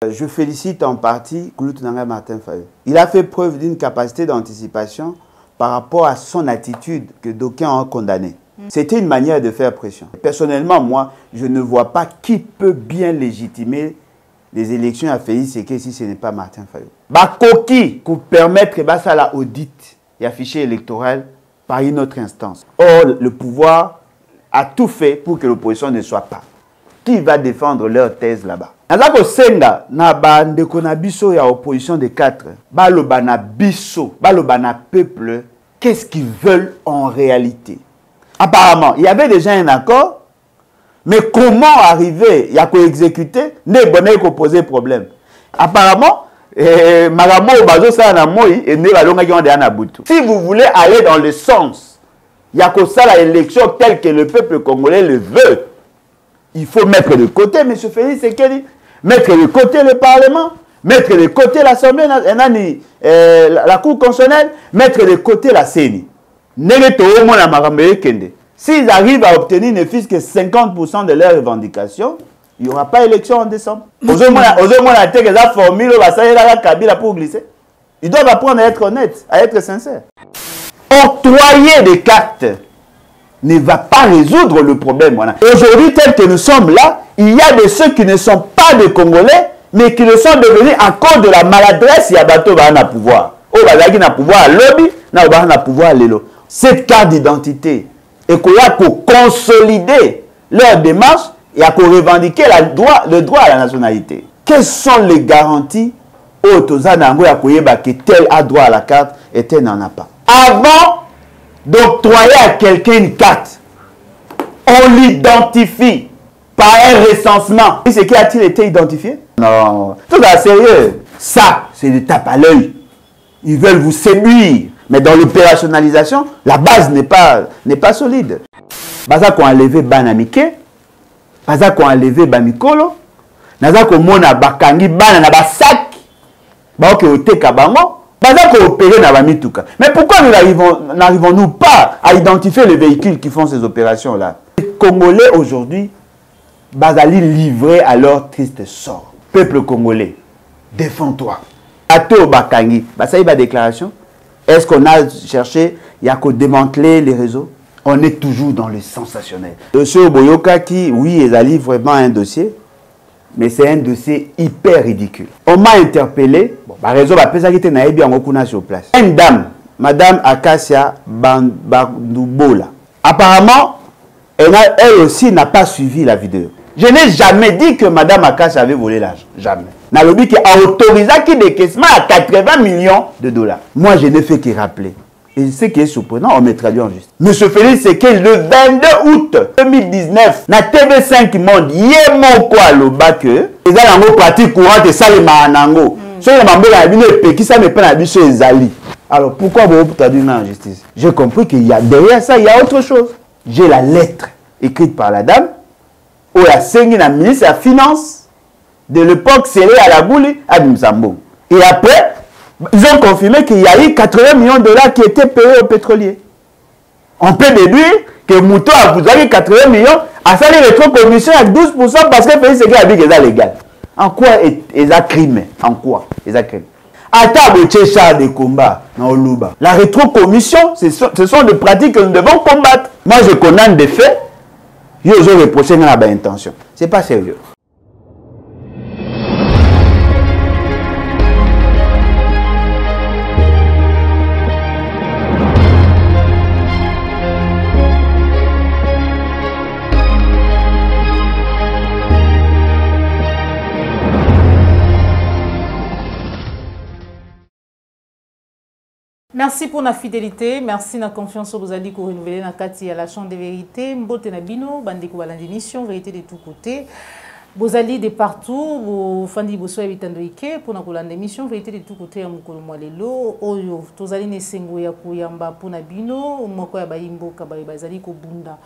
Je félicite en partie Kouloutou Nanga Martin Fayulu. Il a fait preuve d'une capacité d'anticipation par rapport à son attitude que d'aucuns ont condamné. C'était une manière de faire pression. Personnellement, moi, je ne vois pas qui peut bien légitimer les élections à Félix Tshisekedi si ce n'est pas Martin Fayulu. Bakoki pour permettre que ça la audite et fichier électoral par une autre instance. Or, le pouvoir a tout fait pour que l'opposition ne soit pas. Qui va défendre leur thèse là-bas? Nazako senga na bandeko na biso ya opposition de 4. Baloba na biso, baloba na peuple, qu'est-ce qu'ils veulent en réalité? Apparemment, il y avait déjà un accord, mais comment arriver, il y a qu'à exécuter, n'est bon qu'à poser problème. Apparemment, Maramo Bazo Sanamoy et Névalonga qui ont des anabutu. Si vous voulez aller dans le sens, il y a que ça l'élection telle que le peuple congolais le veut. Il faut mettre de côté, M. Félix Tshisekedi, mettre de côté le Parlement, mettre de côté l'Assemblée, la Cour constitutionnelle, mettre de côté la CENI. S'ils arrivent à obtenir ne fût-ce que 50% de leurs revendications, il n'y aura pas élection en décembre. Ils doivent apprendre à être honnêtes, à être sincères. Octroyer des cartes ne va pas résoudre le problème. Aujourd'hui, tel que nous sommes là, il y a de ceux qui ne sont pas des Congolais, mais qui le sont devenus à cause de la maladresse. Il y a bateau qui a pouvoir. Au bazaki na pouvoir à lobby, na pouvoir à l'élo. Cette carte d'identité, et qu'il y a pour consolider leur démarche, il y a pour revendiquer le droit à la nationalité. Quelles sont les garanties au Tozanango que tel a droit à la carte et tel n'en a pas? Avant d'octroyer à quelqu'un une carte, on l'identifie par un recensement. Et ce qui a-t-il été identifié? Non, tout à sérieux. Ça, c'est des tapes à l'œil. Ils veulent vous séduire. Mais dans l'opérationnalisation, la base n'est pas solide. Baza qu'on a enlevé Banamike, baza qu'on a enlevé Bamikolo, naza qu'on mona bakangi bana na basak, ba ok ote kabango, baza qu'on opéré na bamituka. Mais pourquoi nous n'arrivons-nous pas à identifier les véhicules qui font ces opérations-là? Les Congolais aujourd'hui, bazali livrés à leur triste sort. Peuple congolais, défends-toi. Ato bakangi, basa iba déclaration. Est-ce qu'on a cherché, il y a qu'à démanteler les réseaux? On est toujours dans le sensationnel. Monsieur Boyoka qui, oui, il a vraiment un dossier, mais c'est un dossier hyper ridicule. On m'a interpellé, bon, par raison, qui était naïbi en okuna sur place. Une dame, Madame Akasia Bandoubola. Apparemment, elle aussi n'a pas suivi la vidéo. Je n'ai jamais dit que Madame Akasia avait volé l'argent. Jamais. Nalobi qui a autorisé qui décaissement à 80 millions de dollars. Moi, je n'ai fait que rappeler. Et ce qui est surprenant, on me traduit en juste. Monsieur Félix Tshisekedi, le 22 août 2019, na TV5 Monde, yémo quoi le bac, ils ont une pratique courante et ça les manango. Sur les membres de la qui ça me prend à biche ezali. Alors pourquoi vous traduire en justice? J'ai compris qu'il y a derrière ça, il y a autre chose. J'ai la lettre écrite par la dame, où la Sengi, la ministre de la Finance, de l'époque scellée à la boule à Mzambo. Et après, ils ont confirmé qu'il y a eu 80 millions de dollars qui étaient payés aux pétroliers. On peut déduire que Mouto a vous avez 80 millions, a fait les rétro-commissions à 12% parce que Félix Tshisekedi a dit que c'est légal. En quoi est un crime? En quoi est un crime? Attends, de combat dans Oluba. La rétro-commission, ce sont des pratiques que nous devons combattre. Moi, je connais des faits. Ils ont reproché dans la bonne intention. Ce n'est pas sérieux. Merci pour la fidélité, merci la confiance que vous avez renouveler dans Kati à la chambre de vérité. Mbote Nabino, bandeko balandi émission, vérité de tous côtés. Vous allez de partout, vous fandi bosso evitando ike pour na kolanda émission, vérité de tous côtés ya mukolo mwalelo. Oyo tozali ne sengo ya kuyamba pour na bino, moko ya bayimbo ka bazali ko bunda.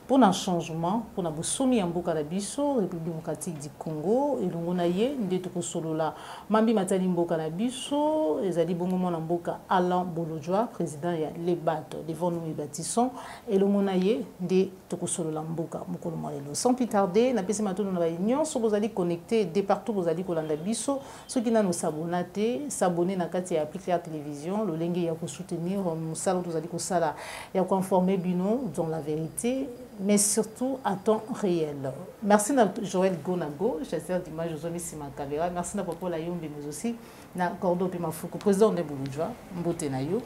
pour un changement, pour un boussoumi en Mboka na biso, République démocratique du Congo, et l'on a yé, n'était que solo là. Mambi Matali Mboka na biso, et Zali Bongo Mona Mboka Alain Bolodjoa, président ya Lebat, devant nous et bâtissons, et l'on a yé, n'était que solo là Mboka, Mokolo Morelo. Sans plus tarder, n'a pas essayé de nous réunion, si vous allez connecter, de partout vous allez colanda biso, ceux qui n'ont s'abonner na kati ya appliquer la télévision, le lingue ya ko soutenir, musala vous allez ko sala, ya ko informer bino dans la vérité, mais surtout à temps réel. Merci à Joël Gonago, chasseur d'image Josué Simakavera, merci à Papa Layombe, mais aussi na Cordo Pimafuku, président de Boulodjoa, Mbote Nayo.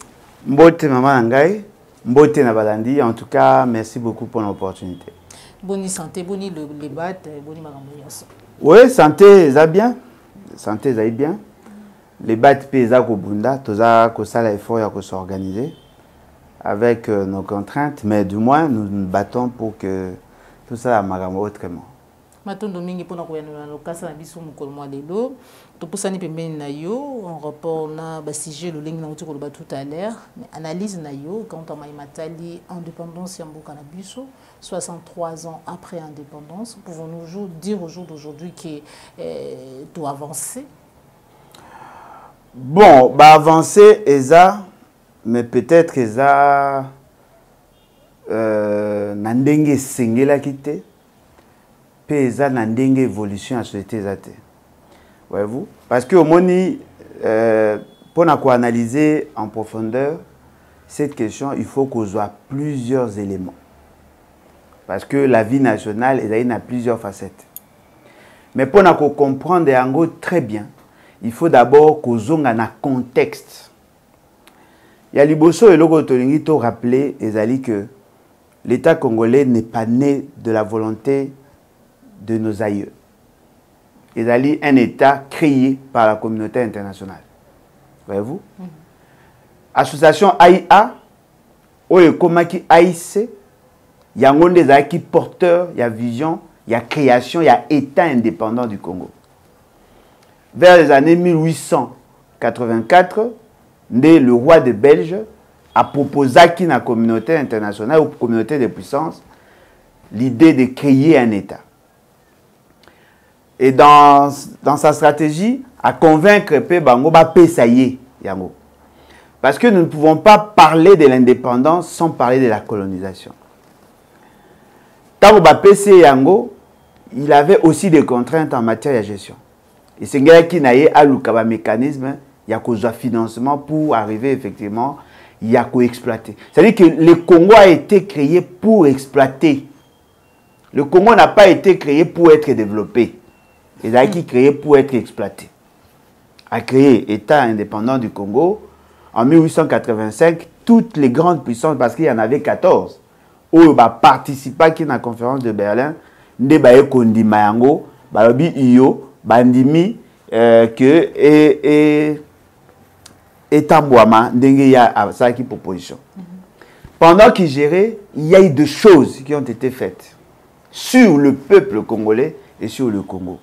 Mbote Maman Ngai, Mbote Nabalandi, en tout cas, merci beaucoup pour l'opportunité. Bonne santé, bonne le débat, bonne maramouillance. Oui, santé, ça bien. Santé, ça bien. Les battes paysa Kobunda, tous à ça l'effort à s'organiser avec nos contraintes, mais du moins nous nous battons pour que tout ça a marqué autrement. Maintenant, Domingue pour nous le cas na biso mukolo mwa lelo, to posani pembeni na yo en rapport na ba sujet le lingue na uti ko tout à l'heure, mais analyse na yo quand on Matali indépendance ya mboka na biso 63 ans après indépendance, pouvons-nous dire au jour d'aujourd'hui que doit avancer? Bon, bah avancer eza, mais peut-être eza nandenge sengela kite, pe eza nandenge évolution à société zate. Voyez-vous? Parce que au moni, pour analyser en profondeur cette question, il faut qu'on soit plusieurs éléments. Parce que la vie nationale elle a plusieurs facettes. Mais pour comprendre en très bien, il faut d'abord qu'on ait un contexte. Il y a Liboso et Logo Tolingito rappeler que l'État congolais n'est pas né de la volonté de nos aïeux. Il y a un État créé par la communauté internationale. Voyez-vous? Association AIA, Oyekomaki AIC, il y a des acquis porteurs, il y a vision, il y a création, il y a État indépendant du Congo. Vers les années 1884, le roi de Belge a proposé à la communauté internationale ou communauté de puissance l'idée de créer un État. Et dans sa stratégie, à convaincre Bango Pesaye Yango. Parce que nous ne pouvons pas parler de l'indépendance sans parler de la colonisation. Tant que Yango, il avait aussi des contraintes en matière de gestion. Et c'est un qui n'a pas mécanisme, il y a un financement pour arriver effectivement, il y a qu'à exploiter. C'est-à-dire que le Congo a été créé pour exploiter. Le Congo n'a pas été créé pour être développé. Il a été créé pour être exploité. A créé État indépendant du Congo en 1885, toutes les grandes puissances, parce qu'il y en avait 14, où participé à la conférence de Berlin, Ndebaye Kondi Mayango, Balobi Iyo, Bandimi, et Tambouama, Ndengeya a sa proposition. Pendant qu'il gérait, il y a eu deux choses qui ont été faites sur le peuple congolais et sur le Congo.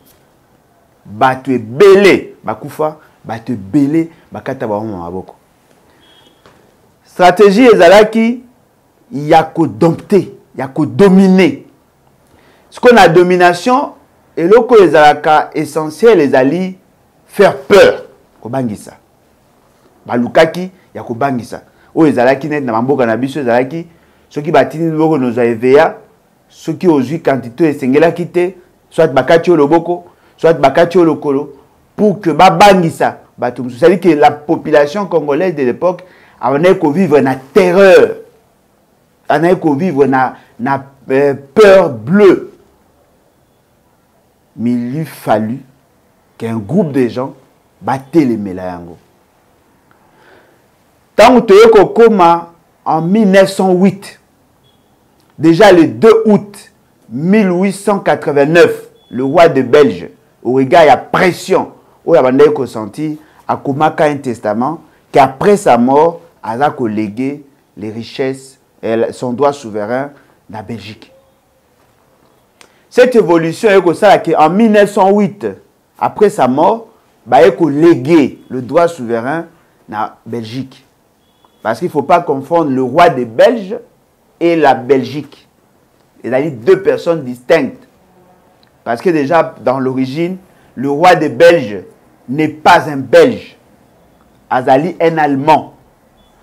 Batu belé, bakoufa, batu belé, bakata maboko. Stratégie ezalaki, il y a qu'à dompter, il y a qu'à dominer. Ce qu'on a domination, et là, les alaka essentiels, les alliés, faire peur. Kobangisa. Balukaki, ya kobangisa. O les alaki net na mamboka na biso ezalaki, ceux qui batini loko nos AVA, ceux qui osu quantité esengela kite, soit bakati loboko, soit bakati lokolo, pour que babangisa batum. C'est-à-dire que la population congolaise de l'époque avait qu'à vivre na terreur, avait qu'à vivre na peur bleue. Mais il lui fallu qu'un groupe de gens battent les Mélayango. Tant que Koma en 1908, déjà le 2 août 1889, le roi de Belge, au regard de la pression, où il a senti à Komaka un testament qu'après sa mort, il a légué les richesses et son droit souverain dans la Belgique. Cette évolution est comme ça qu'en 1908, après sa mort, il a légué le droit souverain dans la Belgique. Parce qu'il ne faut pas confondre le roi des Belges et la Belgique. Il a dit deux personnes distinctes. Parce que déjà, dans l'origine, le roi des Belges n'est pas un Belge. Azali, un Allemand.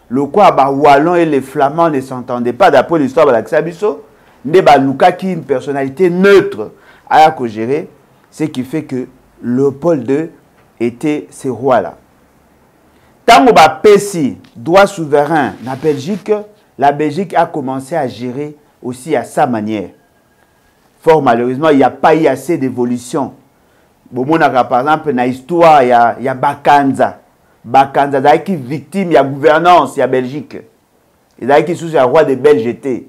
Le quoi, bah, Wallon et les Flamands ne s'entendaient pas d'après l'histoire de l'Axabiso. Neba Luka qui est une personnalité neutre à la gérer, ce qui fait que Léopold II était ce roi-là. Tant que Pessi, droit souverain, la Belgique a commencé à gérer aussi à sa manière. Fort malheureusement, il n'y a pas eu assez d'évolution. Bon, par exemple, dans l'histoire, il y a Bakanza. Bakanza, il y a qui victime, il y a gouvernance, il y a Belgique. Il y a qui sous le roi des Belges était.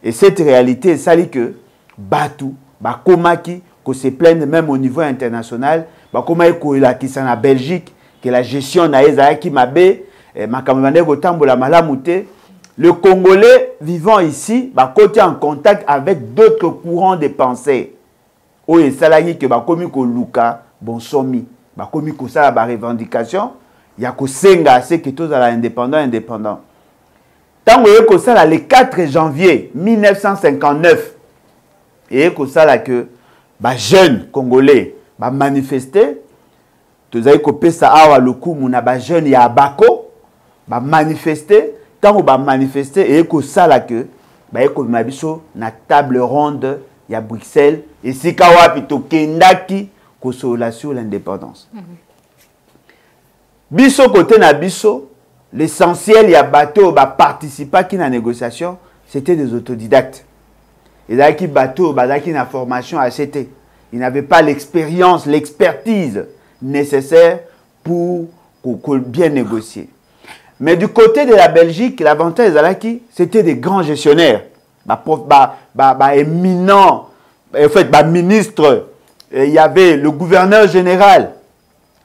Et cette réalité, ça dit que Batou, Bakomaki, qu'on se plaigne même au niveau international, Bakomaki, qui sont en Belgique, que la gestion n'a qui m'a bé, le Congolais vivant ici, côté en contact avec d'autres courants de pensée. Où il s'agit que bakomi ko luka bonsomi, bakomi ko ça la revendication, il y a ko senga c'est que tous à indépendant. Tant que ça le 4 janvier 1959, et que ça là que jeunes congolais manifester, tous avez copié ça awa le coup muna jeunes ya abako manifester. Tant qu'on manifester et que ça là que na table ronde il y a Bruxelles et si kawapi to kendaki ko sur l'indépendance. Biso côté na biso l'essentiel il y a bateau participer qui na négociation c'était des autodidactes. Et là qui bateau qui na formation ACT. Ils n'avaient pas l'expérience, l'expertise nécessaire pour bien négocier. Mais du côté de la Belgique, l'avantage c'était des grands gestionnaires. Éminents, en fait, ministre, il y avait le gouverneur général,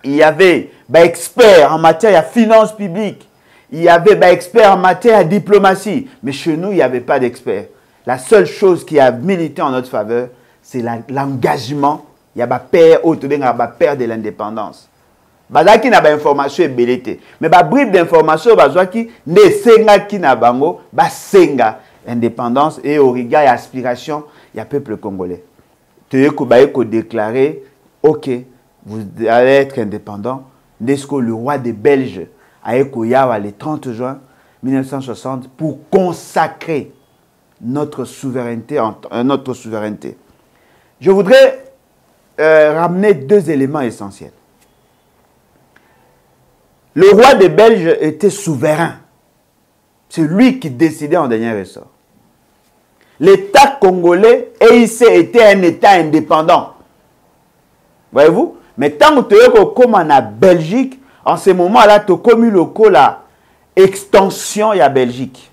il y avait experts en matière de finances publiques, il y avait experts en matière de diplomatie. Mais chez nous, il n'y avait pas d'experts. La seule chose qui a milité en notre faveur, c'est l'engagement. Il y a père de l'indépendance. Bazaki na ba information ebelete mais ba bribe d'information bazwaki ne senga ki na bango ba senga indépendance et au regard et aspiration il y a peuple congolais te ko ba ko déclarer OK vous allez être indépendant n'est-ce que le roi des Belges a yawa le 30 juin 1960 pour consacrer notre souveraineté je voudrais ramener deux éléments essentiels. Le roi des Belges était souverain. C'est lui qui décidait en dernier ressort. L'État congolais était un État indépendant. Voyez-vous? Mais tant que tu es comme en Belgique, en ce moment-là, tu as commis le coup la extension de la Belgique.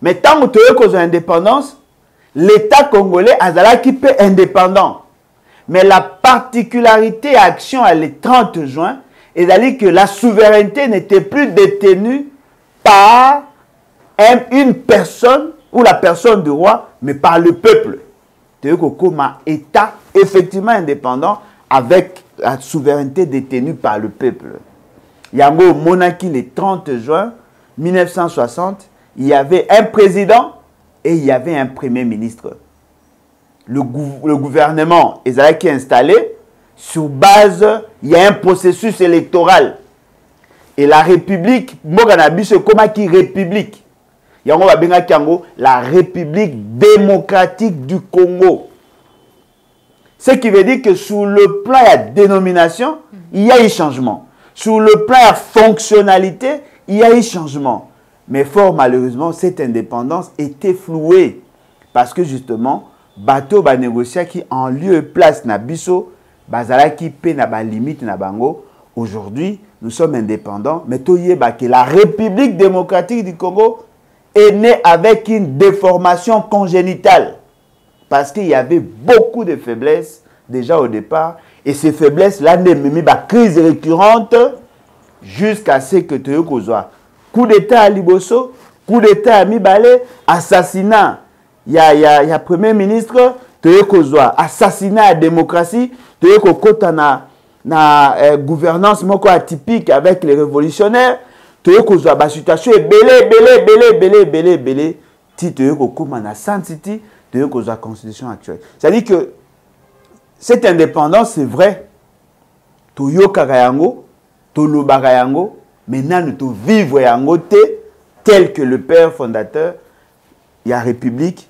Mais tant que tu es comme indépendance, l'État congolais a qui peut indépendant. Mais la particularité action le 30 juin est que la souveraineté n'était plus détenue par une personne ou la personne du roi, mais par le peuple. C'est comme un État effectivement indépendant avec la souveraineté détenue par le peuple. Yango monarchie le 30 juin 1960, il y avait un président et il y avait un premier ministre. Le gouvernement est installé sur base, il y a un processus électoral. Et la République, comment qui République? La République démocratique du Congo. Ce qui veut dire que sur le plan de dénomination, il y a eu changement. Sur le plan de fonctionnalité, il y a eu changement. Mais fort malheureusement, cette indépendance était flouée. Parce que justement, bateau ba négocier qui en lieu et place na biso bazala qui pe na ba limite na bango. Aujourd'hui nous sommes indépendants mais toyeba que la République démocratique du Congo est née avec une déformation congénitale parce qu'il y avait beaucoup de faiblesses déjà au départ et ces faiblesses là n'ont ba crise récurrente jusqu'à ce que tu kozwa coup d'état à Liboso, coup d'état à Mibale, assassinat. Il y a premier ministre, assassinat à la démocratie, na gouvernance atypique avec les révolutionnaires, situation belé, ti te kokoma na santiti de la constitution actuelle. C'est-à-dire que cette indépendance, c'est vrai. To yokaka yango, to lobaka yango, maintenant nous vivre yango tel que le père fondateur, il y a république,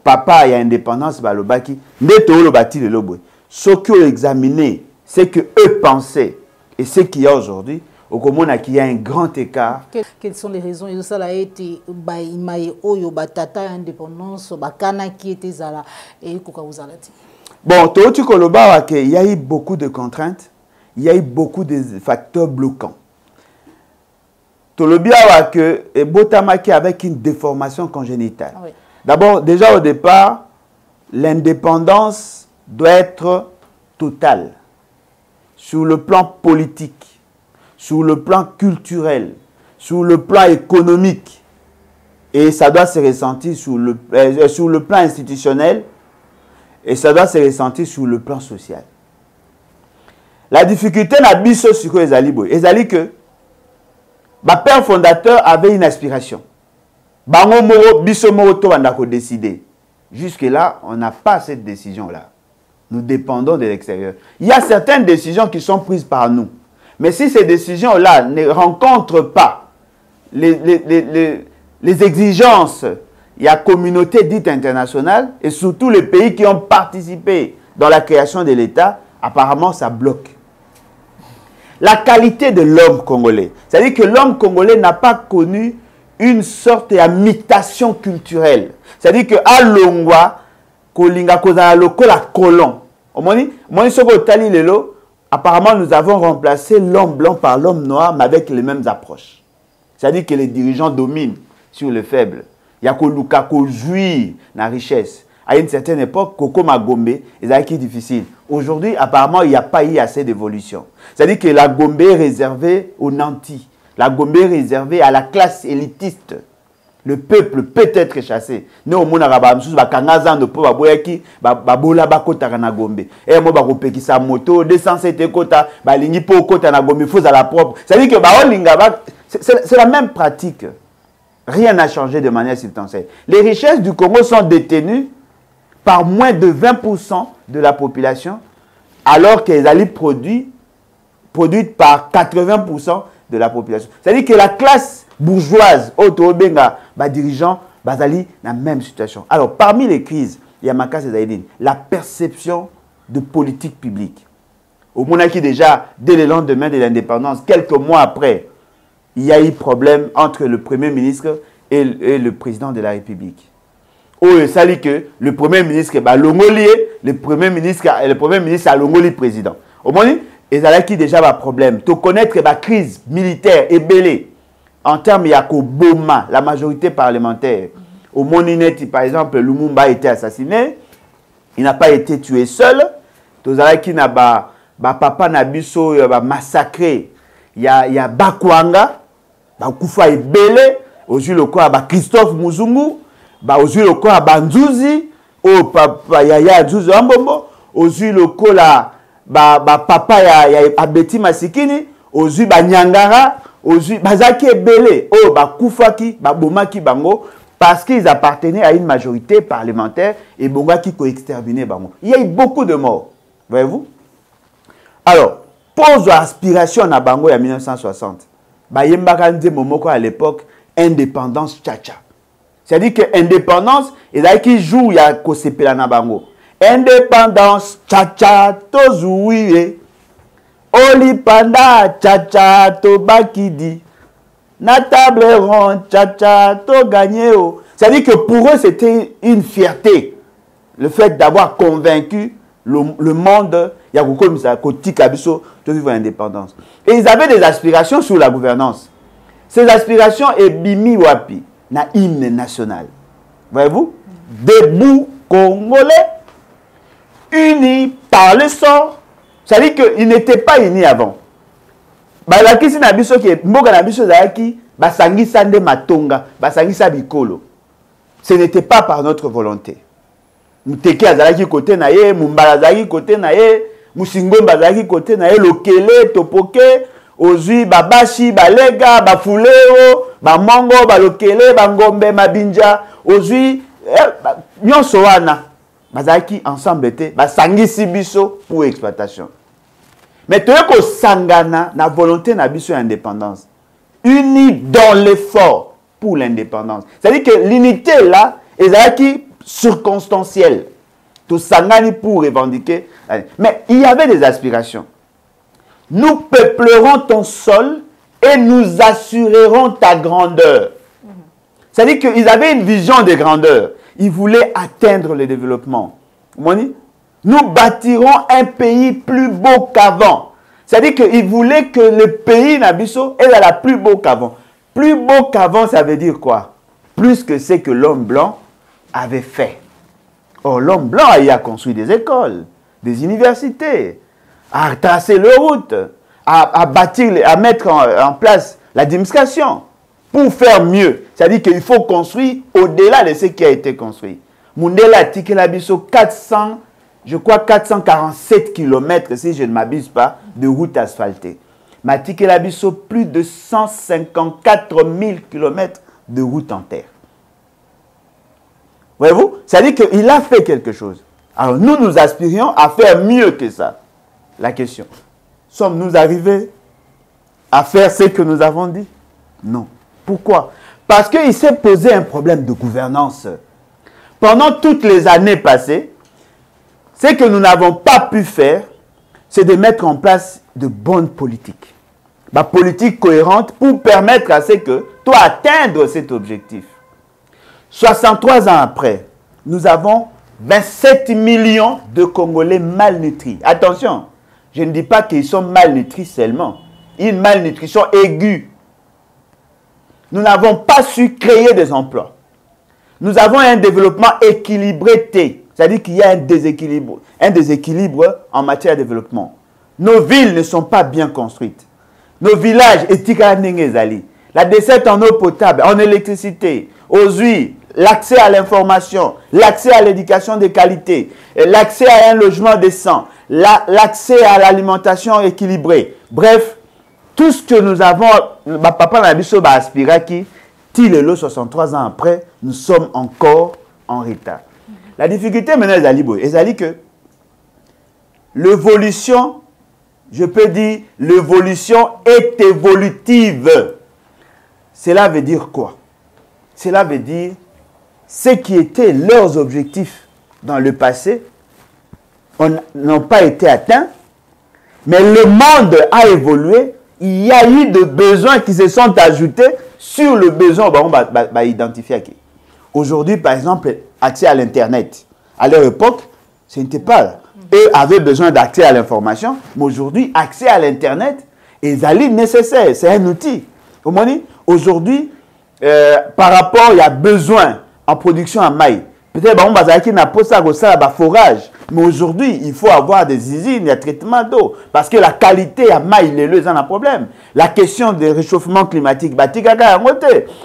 papa il y a indépendance, lobaki, mais to lobati le lobo. Ce que examiner, c'est que eux pensaient et ce qu'il y a aujourd'hui. Au Comona, il y a un grand écart. Quelles sont les raisons? Il y a été tata indépendance, bakana qui était zala et kokauzalati. Bon, il y a eu beaucoup de contraintes, il y a eu beaucoup de facteurs bloquants. Tolobia que botamaki avec une déformation congénitale. Oui. D'abord, déjà au départ, l'indépendance doit être totale sur le plan politique, sur le plan culturel, sur le plan économique. Et ça doit se ressentir sur le plan institutionnel et ça doit se ressentir sur le plan social. La difficulté n'a biso sur Ezali Boy. Ezali que le père fondateur avait une aspiration. Bango moro biso moro to bandako décider. Jusque là, on n'a pas cette décision là. Nous dépendons de l'extérieur. Il y a certaines décisions qui sont prises par nous. Mais si ces décisions-là ne rencontrent pas les exigences, il y a communauté dite internationale et surtout les pays qui ont participé dans la création de l'État, apparemment ça bloque. La qualité de l'homme congolais, c'est-à-dire que l'homme congolais n'a pas connu une sorte de mutation culturelle. C'est-à-dire que à Longwa, kolinga kozala lokola colon. Omoni soko tali lelo. Apparemment, nous avons remplacé l'homme blanc par l'homme noir, mais avec les mêmes approches. C'est-à-dire que les dirigeants dominent sur les faibles. Il y a Koluka jouir la richesse. À une certaine époque, Koko Magombe, c'est difficile. Aujourd'hui, apparemment, il n'y a pas eu assez d'évolution. C'est-à-dire que la Gombe est réservée aux nantis. La Gombe est réservée à la classe élitiste. Le peuple peut être chassé. Nous, on a des boyaki, babola bakota na Gombe. Et moi, bakopeki sa moto, 207 kota, balingi po kota na Gombe, faut à la propre. C'est-à-dire que c'est la même pratique. Rien n'a changé de manière substantielle. Les richesses du Congo sont détenues par moins de 20% de la population, alors qu'elles allaient produites par 80% de la population. C'est-à-dire que la classe bourgeoise, autobenga, dirigeants, bazali, la même situation. Alors, parmi les crises, il y a Makase Zaïdine, la perception de politique publique. Au Monaki, déjà, dès le lendemain de l'indépendance, quelques mois après, il y a eu problème entre le Premier ministre et le président de la République. Il s'agit que le Premier ministre est Longoli, le Premier ministre a Longoli président. Au Monaki, il y a déjà un problème. Tu connais la crise militaire et belée. En termes de Yakoboma, la majorité parlementaire, au Monineti, par exemple, Lumumba a été assassiné. Il n'a pas été tué seul. Tozalaki na papa Nabiso massacré. Il y a Bakwanga, Bakufa et Belé, aujourd'hui le corps à Christophe Muzungu, aujourd'hui le corps à Banzuzi, au papa Yaya Nzuzu Ambombo, aujourd'hui le corps à papa ya Betty Masikini, aujourd'hui Nyangara. Aujourd'hui, bazaki ebele, bakufaki, babomaki bango, parce qu'ils appartenaient à une majorité parlementaire et bongaki ko exterminer bango. Il y a eu beaucoup de morts, voyez-vous. Alors, pose aspiration à bango en 1960. Bayembaka Momoko à l'époque, indépendance tchacha. C'est-à-dire que indépendance, il a qui joue ya kosepela na bango. Indépendance tchacha tozuie. Oli panda tchacha to bakidi. Na table ronde tchacha to gagné. C'est-à-dire que pour eux, c'était une fierté. Le fait d'avoir convaincu le monde, il y a beaucoup de ça, de vivre l'indépendance. Et ils avaient des aspirations sur la gouvernance. Ces aspirations est bimi wapi, na hymne national. Voyez-vous? Debout Congolais, unis par le sort. C'est-à-dire qu'ils n'étaient pas unis avant. Balaki nabiso ki mboka nabiso zaki basangi sande matonga, basangi sa bikolo. Ce n'était pas par notre volonté. Muteke azalaki côté na ye, Mumbala azalaki côté na ye, Musingomba azalaki côté na ye, Lokele, Topoke, Ozui, Babashi, Balega, Bafuleo, ba mongo ba lokele ba ngombe mabinja ozui nyonso wana bazaki ensemble te ba sangisi biso pour exploitation. Mais tu es sangana na volonté na biso indépendance, unis dans l'effort pour l'indépendance. C'est-à-dire que l'unité là est circonstancielle. Tout sangani pour revendiquer. Mais il y avait des aspirations. Nous peuplerons ton sol et nous assurerons ta grandeur. C'est-à-dire qu'ils avaient une vision de grandeur. Ils voulaient atteindre le développement. Nous bâtirons un pays plus beau qu'avant. C'est-à-dire qu'ils voulaient que le pays Nabiso est la plus beau qu'avant. Plus beau qu'avant, ça veut dire quoi? Plus que ce que l'homme blanc avait fait. Or, l'homme blanc a construit des écoles, des universités, à tracer les routes, à bâtir, à mettre en place l'administration pour faire mieux. C'est-à-dire qu'il faut construire au-delà de ce qui a été construit. Mundela a tiqué la biso 400, je crois 447 km, si je ne m'abuse pas, de routes asphaltées. Ma tiqué la biso plus de 154 000 km de routes en terre. Voyez-vous? C'est-à-dire qu'il a fait quelque chose. Alors nous, nous aspirions à faire mieux que ça. La question, sommes-nous arrivés à faire ce que nous avons dit? Non. Pourquoi? Parce qu'il s'est posé un problème de gouvernance. Pendant toutes les années passées, ce que nous n'avons pas pu faire, c'est de mettre en place de bonnes politiques. La politique cohérente pour permettre à ce que toi atteindre cet objectif. 63 ans après, nous avons 27 millions de Congolais malnutris. Attention, je ne dis pas qu'ils sont malnutris seulement. Une malnutrition aiguë. Nous n'avons pas su créer des emplois. Nous avons un développement équilibré. C'est-à-dire qu'il y a un déséquilibre en matière de développement. Nos villes ne sont pas bien construites. Nos villages, la desserte en eau potable, en électricité, aux huiles, l'accès à l'information, l'accès à l'éducation de qualité, l'accès à un logement décent, l'accès à l'alimentation équilibrée. Bref, tout ce que nous avons, papa Nabiso Aspiraki, Tilelo 63 ans après, nous sommes encore en retard. La difficulté maintenant, c'est que l'évolution, je peux dire, l'évolution est évolutive. Cela veut dire quoi? Cela veut dire ce qui étaient leurs objectifs dans le passé n'ont pas été atteints, mais le monde a évolué. Il y a eu des besoins qui se sont ajoutés sur le besoin qu'on va identifier. Aujourd'hui, par exemple, accès à l'Internet. À leur époque, ce n'était pas là. Eux avaient besoin d'accès à l'information, mais aujourd'hui, accès à l'Internet est nécessaire. C'est un outil. Aujourd'hui, par rapport, il y a besoin en production en maïs. Peut-être qu'on n'a pas ça forage. Mais aujourd'hui, il faut avoir des usines, il y a traitement d'eau. Parce que la qualité à maïs, il un problème. La question du réchauffement climatique,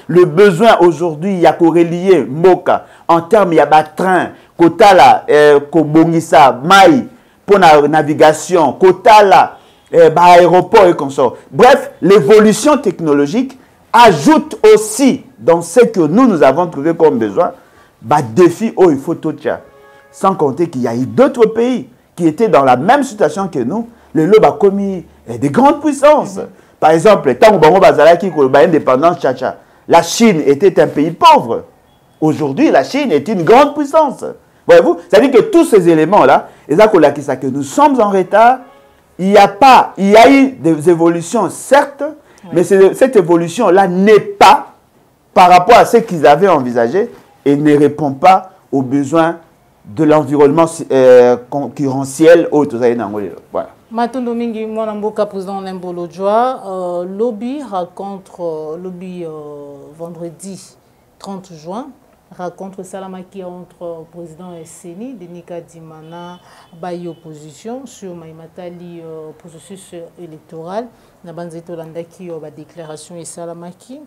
le besoin aujourd'hui, il y a qu'au relier Moka. En termes, il y a des trains, Kotala, Kobongisa, maïs, pour la navigation, Kotala, aéroport et consort. Bref, l'évolution technologique ajoute aussi dans ce que nous avons trouvé comme besoin, défi il faut tout ça. Sans compter qu'il y a eu d'autres pays qui étaient dans la même situation que nous. Le lot a commis des grandes puissances. Par exemple, tant que l'indépendance, la Chine était un pays pauvre. Aujourd'hui, la Chine est une grande puissance. Voyez-vous? C'est-à-dire que tous ces éléments-là, que nous sommes en retard. Il y a eu des évolutions, certes, mais cette évolution-là n'est pas par rapport à ce qu'ils avaient envisagé et ne répond pas aux besoins de l'environnement concurrentiel au voilà. Matondo Mingi, mon mboka président Lembolo Joa, lobby raconte vendredi 30 juin rencontre Salamaki entre président Esseni, Denika Dimana, Bayi opposition sur Maïmatali processus électoral. Nabanzeto Landaki ba déclaration et Salamaki.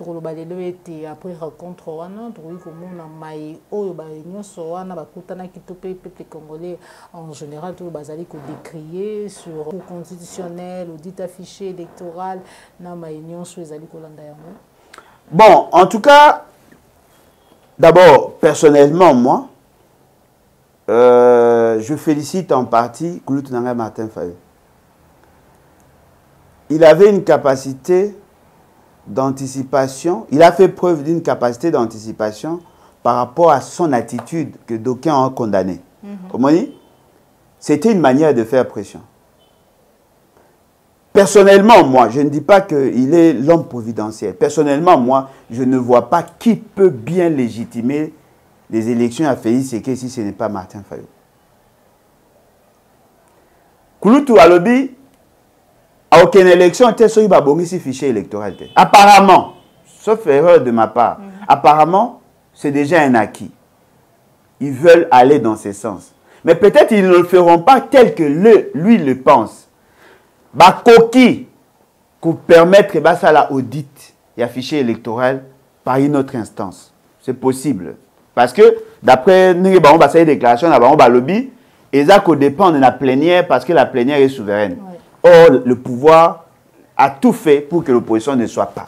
Après rencontre wana trouvé komona mai oyo ba nyonso wana bakutana kitope peuple congolais en général tout bazali ko décrier sur le constitutionnel audit affiché électoral na mai nyonso ezali kolanda yango. Bon, en tout cas, d'abord, personnellement, moi, je félicite en partie Kouloutou Nanga Martin Fayulu. Il avait une capacité d'anticipation, il a fait preuve d'une capacité d'anticipation par rapport à son attitude que d'aucuns ont condamné. Comment dit? C'était une manière de faire pression. Personnellement, moi, je ne dis pas qu'il est l'homme providentiel. Personnellement, moi, je ne vois pas qui peut bien légitimer les élections à Félix Tshisekedi si ce n'est pas Martin Fayulu. Kouloutou Alobi, à aucune élection, il y a un fichier électoral. Apparemment, sauf erreur de ma part, apparemment, c'est déjà un acquis. Ils veulent aller dans ce sens. Mais peut-être ils ne le feront pas tel que lui le pense. Coquille pour permettre ça la audit et fichier électoral par une autre instance. C'est possible. Parce que d'après nous, on va faire des déclarations, on va lobby, et ça dépend de la plénière parce que la plénière est souveraine. Ouais. Or, le pouvoir a tout fait pour que l'opposition ne soit pas.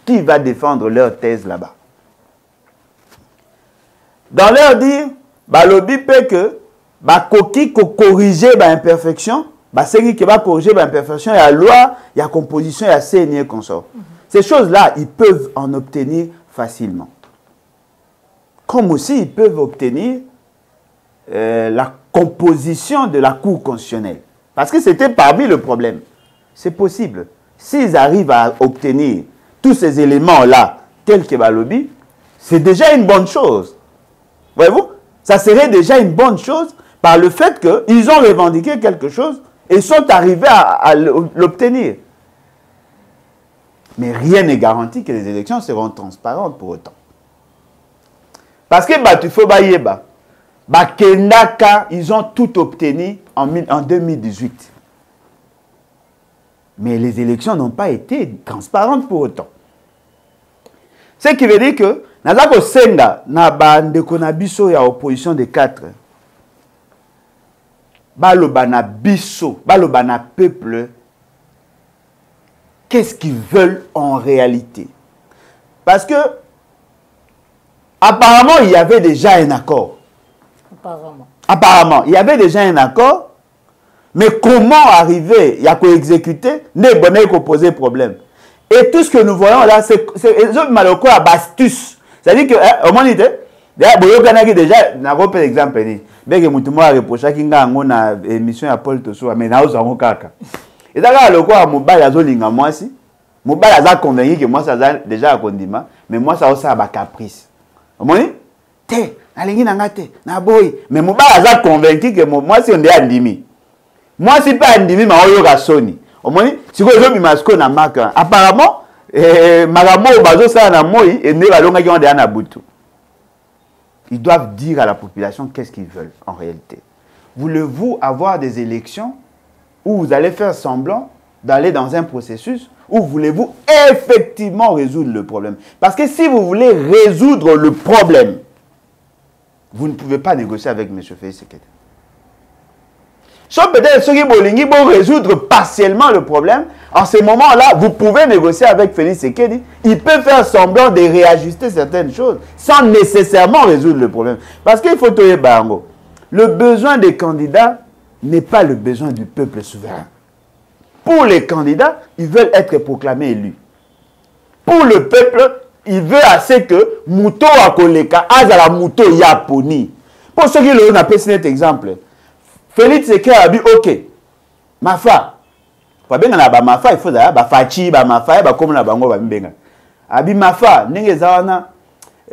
Qui va défendre leur thèse là-bas? Dans leur dire, lobby peut que coquille corriger l'imperfection, c'est qui va corriger l'imperfection, il y a loi, il y a composition, il y a CNI consort. Ces choses-là, ils peuvent en obtenir facilement. Comme aussi, ils peuvent obtenir la composition de la Cour constitutionnelle. Parce que c'était parmi le problème. C'est possible. S'ils arrivent à obtenir tous ces éléments-là, tels que lobby, c'est déjà une bonne chose. Voyez-vous? Ça serait déjà une bonne chose par le fait qu'ils ont revendiqué quelque chose et sont arrivés à l'obtenir. Mais rien n'est garanti que les élections seront transparentes pour autant. Parce que tu faut Kendaka, ils ont tout obtenu en 2018. Mais les élections n'ont pas été transparentes pour autant. Ce qui veut dire que Nazako Senga, Nabandeko Nabiso, il y a opposition de 4. Balobana Biso, Balobana peuple, qu'est-ce qu'ils veulent en réalité? Parce que, apparemment, il y avait déjà un accord. Apparemment, il y avait déjà un accord, mais comment arriver, il y a qu'à exécuter, n'est bon qu'à poser problème. Et tout ce que nous voyons là, c'est malheureux à Bastus. C'est-à-dire que, au moment où déjà, on a un exemple. Bien que je me reproche qu'il y a une émission à Paul Tosso, mais nous avons un cas. Et ça, le quoi, mon bal a zolinga moi si. Mon bal a convaincu que moi, ça a déjà un condiment, mais moi, ça a un caprice. Au moment où, mais mon bal a convaincu que moi, si on est andimi. Moi, si pas andimi, mais on est soni. Au moment où, si vous avez masco na marque, apparemment, Maramo Bazo ça na moi et ne va longa qui ont derrière na butu. Ils doivent dire à la population qu'est-ce qu'ils veulent en réalité. Voulez-vous avoir des élections où vous allez faire semblant d'aller dans un processus ou voulez-vous effectivement résoudre le problème? Parce que si vous voulez résoudre le problème, vous ne pouvez pas négocier avec M. Félix Tshisekedi. Sauf peut-être ceux qui vont résoudre partiellement le problème. En ce moment-là, vous pouvez négocier avec Félix Tshisekedi. Il peut faire semblant de réajuster certaines choses sans nécessairement résoudre le problème. Parce qu'il faut toyer Bango. Le besoin des candidats n'est pas le besoin du peuple souverain. Pour les candidats, ils veulent être proclamés élus. Pour le peuple, il veut assez que Mouto Akoleka, Azala Mouto Yaponi. Pour ceux qui l'ont appelé cet exemple, Félix Tshisekedi a dit ok, Mafa. Pour bien na ba Mafa, il faut d'ailleurs ba Fachi, ba Mafa, ba comme na bango ba mbenga. Abi Mafa, ndenge zawana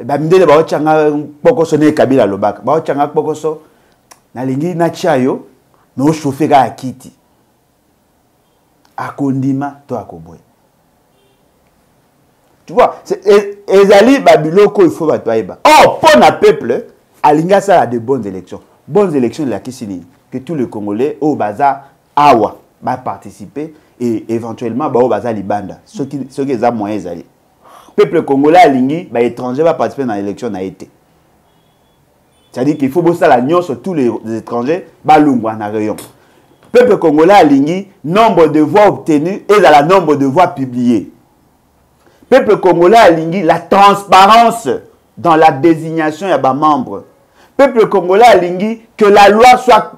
ba mindele ba ochanga pokoso ne Kabila lobaka. Ba ochanga pokoso na lingi na chayo no chauffer ka kiti. Akondima to akoboy. Tu vois, ezali babiloko il faut bataiba. Oh, pour na peuple, alinga ça a de bonnes élections. Bonnes élections de la Kissini. Que tous les Congolais au Baza Awa va participer et éventuellement au Baza Libanda. Ceux qui ont moyens d'aller. Le peuple congolais à Lingui, étranger va participer dans l'élection n'a été. C'est-à-dire qu'il faut bosser la nion sur tous les étrangers, balungwa na rayon. Le peuple congolais à Lingui, nombre de voix obtenues et dans le nombre de voix publiées. Peuple congolais a lingi la transparence dans la désignation de ses membres. Peuple congolais a lingi que la loi soit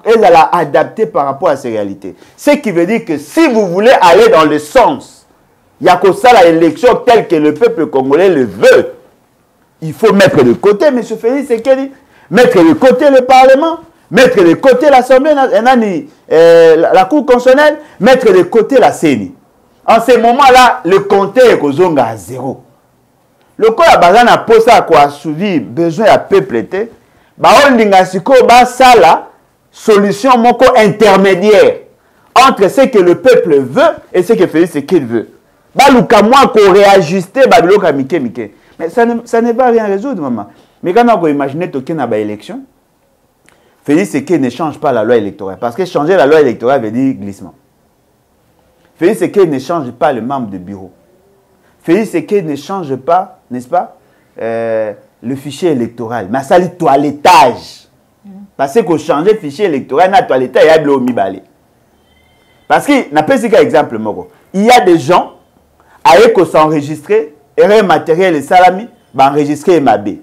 adaptée par rapport à ces réalités. Ce qui veut dire que si vous voulez aller dans le sens, il y a que ça l'élection telle que le peuple congolais le veut. Il faut mettre de côté, M. Félix Tshisekedi, mettre de côté le Parlement, mettre de côté l'Assemblée, la Cour constitutionnelle, mettre de côté la CENI. En ce moment-là, le compteur est kozonga à zéro. Le corps a besoin de poser à quoi assouvir besoin à peuple était. La solution moko intermédiaire entre ce que le peuple veut et ce que Félix Tshisekedi veut. Moi qu'on réajuster mais ça ne va rien résoudre, maman. Mais quand on imagine qu'il y a une élection, Félix Tshisekedi ne change pas la loi électorale. Parce que changer la loi électorale veut dire glissement. Félix Tshisekedi ne change pas le membre de bureau. Félix Tshisekedi ne change pas, n'est-ce pas, le fichier électoral. Mais ça, c'est toilettage. Parce que changer le fichier électoral, il y a toilettage, il y a de l'eau. Parce que, n'a pas un exemple, il y a des gens qui s'enregistrer, erreur matérielle et salami, enregistrer MAB.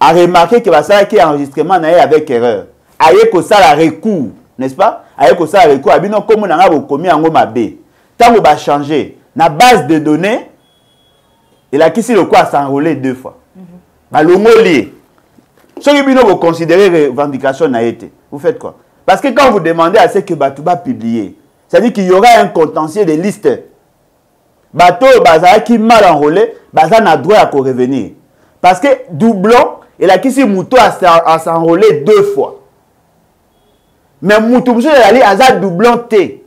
A remarqué que ça qui enregistrement avec erreur. Aïe que ça la recours, n'est-ce pas? Aïe que ça la recours. Abino comme on a commis en MAB. Tant qu'on va changer, la base de données, il a qu'ici le quoi s'enrôler 2 fois. Lié. Ce que vous considérez revendication n'a été. Vous faites quoi? Parce que quand vous demandez à ce que Batouba publier, c'est-à-dire qu'il y aura un contentieux de liste. Bateau Bazara qui mal enrôlé, Bazar n'a droit à revenir. Parce que doublon, il a qu'ici Mouto à s'enrôler 2 fois. Mais Mouto a doublon T.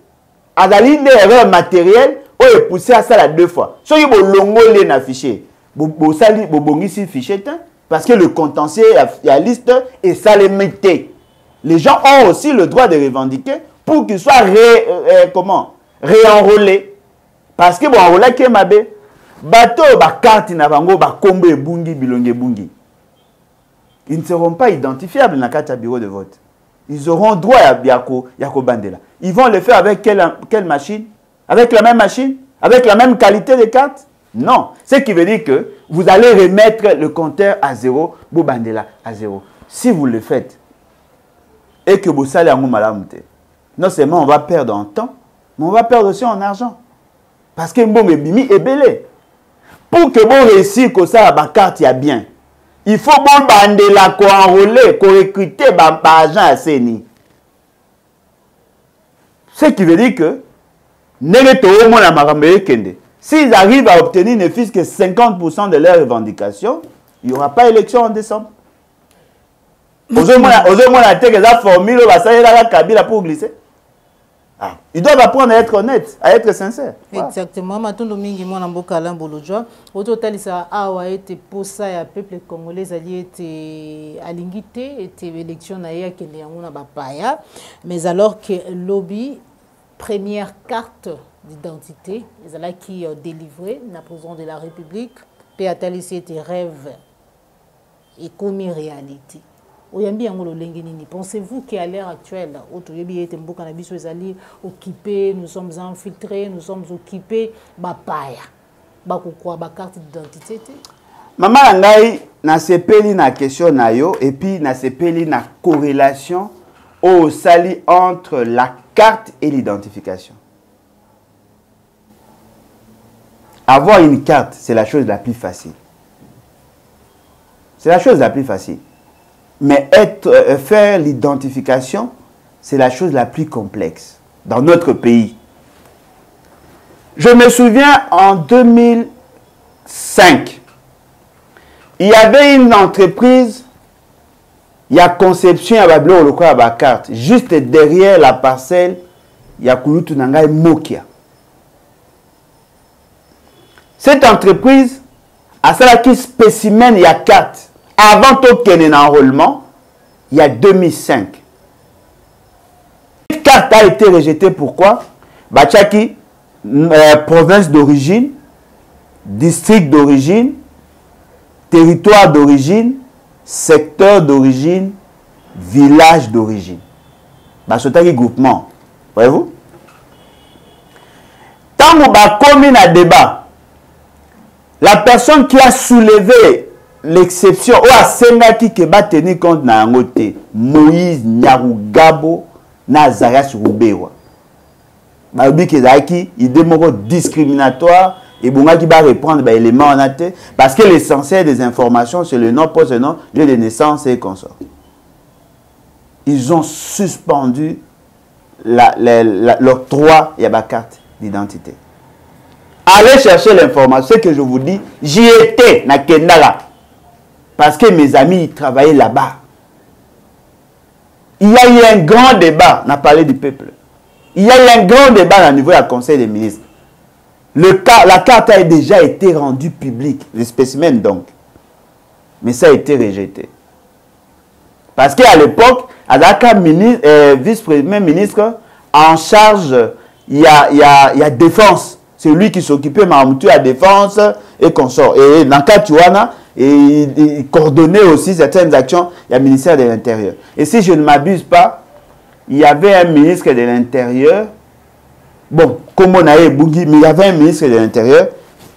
Azali une erreur matérielle, ou est poussé à ça la 2 fois. Ce qui est longo les affiché. Bo sali bo bongisi fichier parce que le contentieux il y a liste et ça les mettait. Les gens ont aussi le droit de revendiquer pour qu'ils soient réenrôlés. Parce que bon enrôlé qui mabe bateau ba carte na bango ba kombo ebungi bilonge bungi. Ils ne seront pas identifiables dans le bureau de vote. Ils auront droit à Yako Bandela. Ils vont le faire avec quelle machine? Avec la même machine? Avec la même qualité de carte? Non. Ce qui veut dire que vous allez remettre le compteur à 0, Bandela à 0. Si vous le faites, et que vous salez en malamute, non seulement on va perdre en temps, mais on va perdre aussi en argent. Parce que bon bimi est belé. Pour que vous réussissiez que ça, la carte y a bien. Il faut bon bandela qu'on enrôler, qu'on recruter par agent à CENI. Ce qui veut dire que s'ils arrivent à obtenir ne fût-ce que 50% de leurs revendications, il n'y aura pas d'élection en décembre. Ils doivent apprendre à être honnêtes, à être sincères. Exactement. Matondo mingi mwana mboka Alain Bolojwa. Au total, ça a été pour ça et peuple congolais allié été alingité, était élection naïa qui est en bapaya. Mais alors que lobby première carte d'identité, ils allaient qui délivré la président de la République, Péatalisé était rêve et commis réalité. Pensez-vous qu'à l'heure actuelle, occupé, nous sommes infiltrés, nous sommes occupés, carte d'identité? Maman Ngai na sepeli na question na yo et puis na sepeli na corrélation au sali entre la carte et l'identification. Avoir une carte, c'est la chose la plus facile. C'est la chose la plus facile. Mais faire l'identification, c'est la chose la plus complexe dans notre pays. Je me souviens en 2005, il y avait une entreprise, il y a conception à Babylon le quoi à carte, juste derrière la parcelle, il y a Kulutu Nangai Mokia. Cette entreprise a ça qui spécimen il y a carte. Avant qu'il enrôlement, il y a 2005. Cette carte a été rejetée pourquoi? Bachaki, province d'origine, district d'origine, territoire d'origine, secteur d'origine, village d'origine. Bachotaki groupement. Voyez-vous? Tant que vous avez commis un débat, La personne qui a soulevé l'exception, ou a sengaki qui va tenir compte na ngote, Moïse Nyarugabo na Zarias Rubewa. Babi Kezaki, il démoro discriminatoire et Bunga qui va reprendre les éléments en athée parce que l'essentiel des informations c'est le nom, poste, nom, lieu de naissance et consort. Ils ont suspendu l'octroi et la carte d'identité. Allez chercher l'information, ce que je vous dis, j'y étais na Kendala parce que mes amis ils travaillaient là-bas. Il y a eu un grand débat, on a parlé du peuple. Il y a eu un grand débat au niveau du Conseil des ministres. La carte a déjà été rendue publique, le spécimen donc. Mais ça a été rejeté. Parce qu'à l'époque, Adaka, vice-premier ministre, en charge, il y a défense. C'est lui qui s'occupait de la défense et consort. Et dans le cas Tuana, il coordonnait aussi certaines actions, il y a le ministère de l'Intérieur. Et si je ne m'abuse pas, il y avait un ministre de l'Intérieur, bon, comme on a eu Bougui, mais il y avait un ministre de l'Intérieur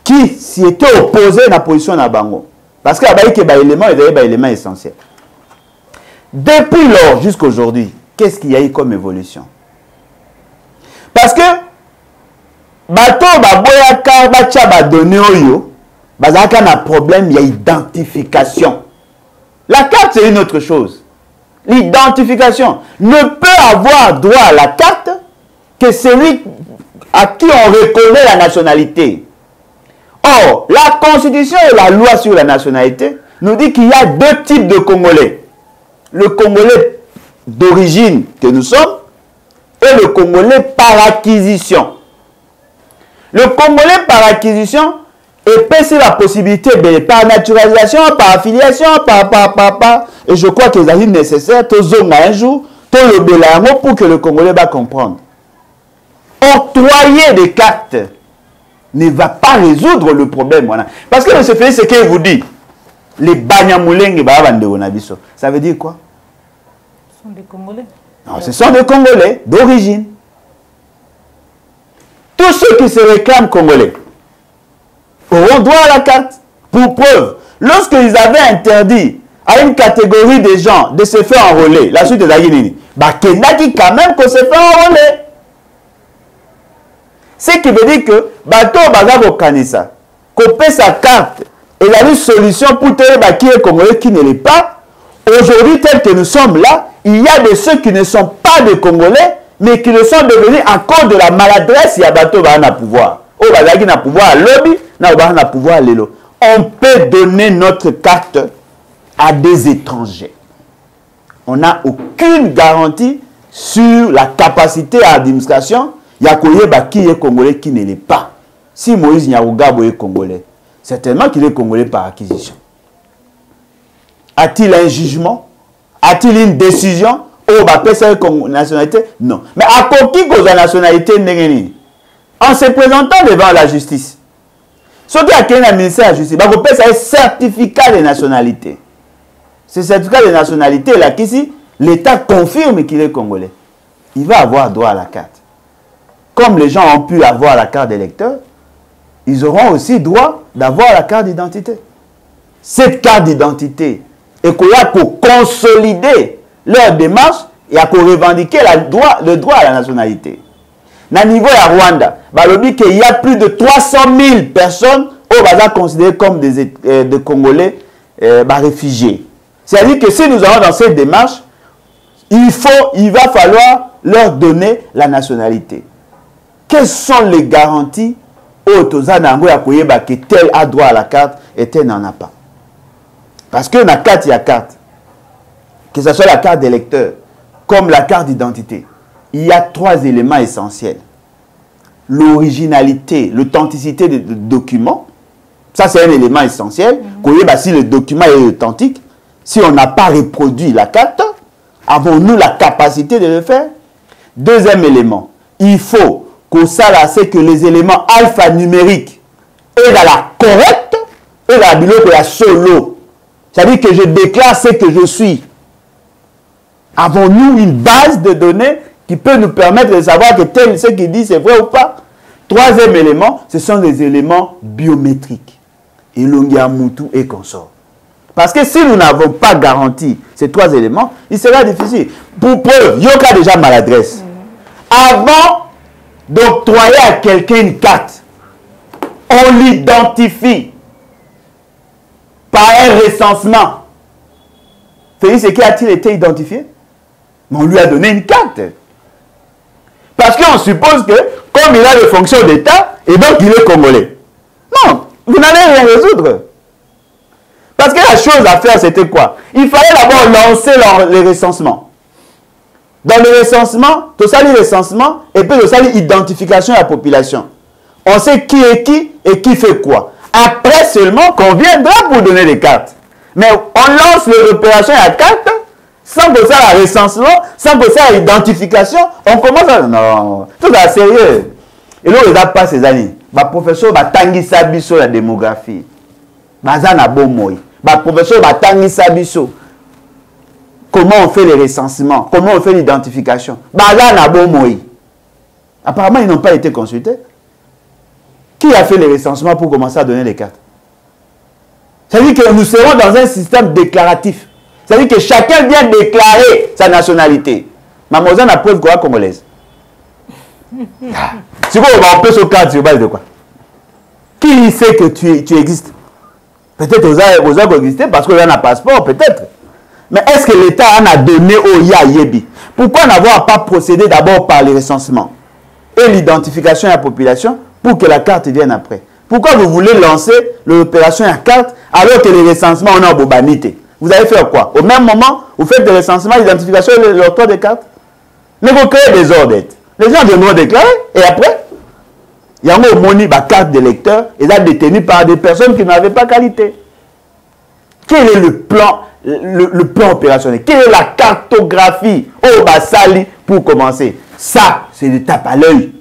qui s'y était opposé à la position de Bango. Parce qu'il y avait des éléments essentiels. Depuis lors jusqu'à aujourd'hui, qu'est-ce qu'il y a eu comme évolution? Parce que, bateau, baboyaka, bacha, badonné oyo, bazaka na problème, il y a identification. La carte, c'est une autre chose. L'identification ne peut avoir droit à la carte que celui à qui on reconnaît la nationalité. Or, la Constitution et la loi sur la nationalité nous dit qu'il y a deux types de Congolais. Le Congolais d'origine que nous sommes et le Congolais par acquisition. Le Congolais par acquisition épaissit la possibilité de par naturalisation, par affiliation, et je crois que c'est nécessaire, un jour, pour que le Congolais va comprendre. Octroyer des cartes ne va pas résoudre le problème. Voilà. Parce que M. Félix, ce qu'il vous dit, les Banyamulenge, ça veut dire quoi? Ce sont des Congolais. Non, ce sont des Congolais d'origine. Tous ceux qui se réclament Congolais auront droit à la carte. Pour preuve, lorsqu'ils avaient interdit à une catégorie de gens de se faire enrôler, la suite de la Guinée, Kenda dit quand même qu'on se fait enrôler. Ce qui veut dire que bateau Bagabo Kanisa, qu'on paie sa carte et la solution pour te qui est Congolais qui ne l'est pas. Aujourd'hui, tel que nous sommes là, il y a de ceux qui ne sont pas des Congolais, mais qui le sont devenus à cause de la maladresse. Il y a bateau Bagana pouvoir. Au Bagagi na pouvoir à lobby, na Bagana pouvoir à l'élo. On peut donner notre carte à des étrangers. On n'a aucune garantie sur la capacité à l'administration. Il y a qui est Congolais qui ne l'est pas. Si Moïse Nyarugabo est Congolais, certainement qu'il est Congolais par acquisition. A-t-il un jugement? A-t-il une décision? Oh, bah, sa nationalité? Non. Mais à qui cause la nationalité? En se présentant devant la justice. Ce qui a créé le ministère de la justice, bah, ça un certificat de nationalité. Ce certificat de nationalité, là, qu'ici, l'État confirme qu'il est Congolais. Il va avoir droit à la carte. Comme les gens ont pu avoir la carte d'électeur, ils auront aussi droit d'avoir la carte d'identité. Cette carte d'identité, et qu'il y a pour consolider leur démarche et à revendiquer le droit à la nationalité. Dans le niveau de Rwanda, il y a plus de 300 000 personnes qui sont considérées comme des Congolais réfugiés. C'est-à-dire que si nous allons dans cette démarche, il va falloir leur donner la nationalité. Quelles sont les garanties que tel a droit à la carte et tel n'en a pas? Parce que dans la carte, il y a carte. Que ce soit la carte d'électeur, comme la carte d'identité. Il y a trois éléments essentiels. L'originalité, l'authenticité du document. Ça, c'est un élément essentiel. Si le document est authentique, si on n'a pas reproduit la carte, avons-nous la capacité de le faire? Deuxième élément, il faut que ça, c'est que les éléments alphanumériques est dans la correcte et dans la biloque la solo. C'est-à-dire que je déclare ce que je suis. Avons-nous une base de données qui peut nous permettre de savoir que tel ce qu'il dit c'est vrai ou pas? Troisième élément, ce sont les éléments biométriques. Ilungi Amoutou et consort. Parce que si nous n'avons pas garanti ces 3 éléments, il sera difficile. Pour preuve, Yoka a déjà maladresse. Avant d'octroyer à quelqu'un une carte, on l'identifie par un recensement. Félix Eke a-t-il été identifié? Mais on lui a donné une carte. Parce qu'on suppose que, comme il a des fonctions d'État, et donc il est congolais. Non, vous n'allez rien résoudre. Parce que la chose à faire, c'était quoi? Il fallait d'abord lancer les recensements. Dans le recensement, tout ça, le recensement, et puis tout ça, l'identification de la population. On sait qui est qui et qui fait quoi. Après seulement qu'on viendra pour donner les cartes. Mais on lance l'opération à carte, sans que ça la recensement, sans que ça l'identification, on commence à... Non, tout ça sérieux. Et là, il n'y a pas ces années. Le professeur va tanguer sa biso la démographie. Bazana Bomoy. Le professeur va tanguer sa biso. Comment on fait les recensements? Comment on fait l'identification? Bazana Bomoy. Apparemment, ils n'ont pas été consultés. Qui a fait les recensements pour commencer à donner les cartes? C'est-à-dire que nous serons dans un système déclaratif. C'est-à-dire que chacun vient déclarer sa nationalité. Mademoiselle a preuve quoi congolaise? C'est quoi on peut se carte sur base de quoi? Qui sait que tu existes? Peut-être aux gens existent parce qu'on a un passeport, peut-être. Mais est-ce que l'État en a donné au Yayebi? Pourquoi n'avoir pas procédé d'abord par les recensements et l'identification de la population pour que la carte vienne après? Pourquoi vous voulez lancer l'opération à carte alors que les recensements on a en bobanité? Vous allez faire quoi? Au même moment, vous faites des recensements, l'identification et l'auteur des cartes? Mais vous créez des ordres. Les gens devront déclarer et après, il y a un moni, carte d'électeur, et là détenu par des personnes qui n'avaient pas qualité. Quel est le plan opérationnel? Quelle est la cartographie au Bassali pour commencer? Ça, c'est des tapes à l'œil.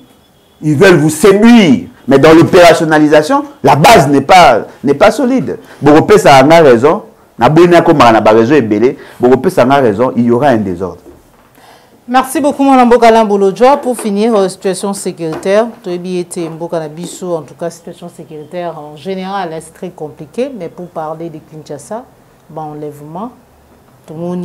Ils veulent vous séduire. Mais dans l'opérationnalisation, la base n'est pas solide. Boropé, ça a raison. Boropé, ça a raison. Il y aura un désordre. Merci beaucoup, Mme Mboka Bolodjoa. Pour finir, situation sécuritaire. En tout cas, situation sécuritaire en général, c'est très compliqué. Mais pour parler de Kinshasa, enlèvement, tout le monde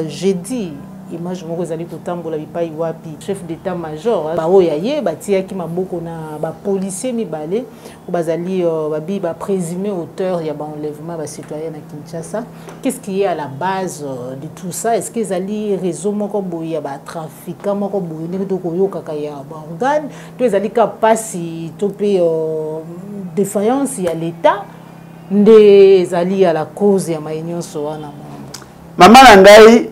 jeudi. Image moko ezali kotambola bipai wapi chef d'état-major bao yaye batiaki maboko na ba policier mibale ou bazali babi ba présumé auteur ya ba enlèvement ba citoyen na Kinshasa. Qu'est-ce qui est à la base de tout ça? Est-ce que ezali réseau moko boya ba trafiquant moko boya ne to koyoka ka ya ba organe to ezali ka pasi to pe défaillance ya l'état nde ezali à la cause ya maïnyonso wana maman Ngai.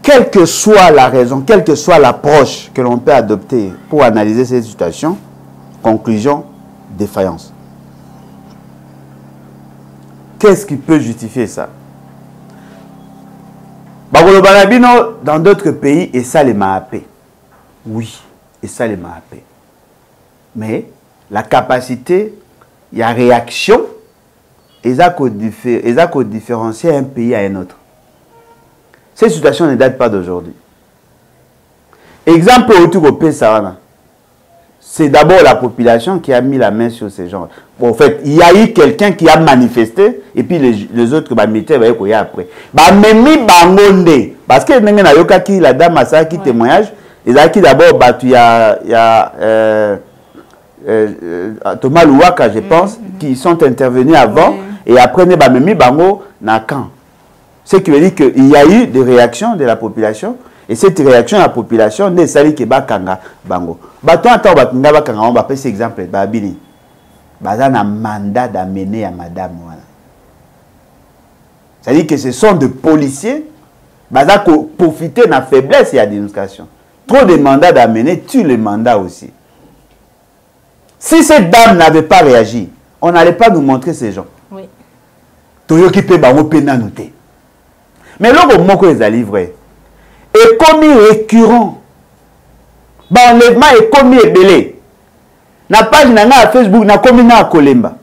Quelle que soit la raison, quelle que soit l'approche que l'on peut adopter pour analyser cette situation, conclusion, défaillance. Qu'est-ce qui peut justifier ça? Dans d'autres pays, et ça les maapé. Oui, et ça les maapé. Mais la capacité, il y a réaction, et ça qu'on différencie un pays à un autre. Cette situation ne date pas d'aujourd'hui. Exemple autour au Pessarana. C'est d'abord la population qui a mis la main sur ces gens. Bon, en fait, il y a eu quelqu'un qui a manifesté et puis les autres militaires il y a après. Parce que la dame a ça qui témoignage. Ils ont qui d'abord il y a Thomas Louaka, je pense, qui sont intervenus avant et après Memi Bango na camp. Ce qui veut dire qu'il y a eu des réactions de la population. Et cette réaction de la population, n'est pas que Bakanga Bango. Baton attend Bakanga Bakanga, on va prendre cet exemple. Babini. Bazan a un mandat d'amener à madame. C'est-à-dire que ce sont des policiers. Bazan profiter de la faiblesse et de la dénonciation. Trop de mandats d'amener tuent le mandat aussi. Si cette dame n'avait pas réagi, on n'allait pas nous montrer ces gens. Oui. Toyoki pe bango pe nanoté. Mais lorsque moko les a livrés, et commis récurrent, l'enlèvement est commis ébélé. La page na Facebook na commis na Kolemba.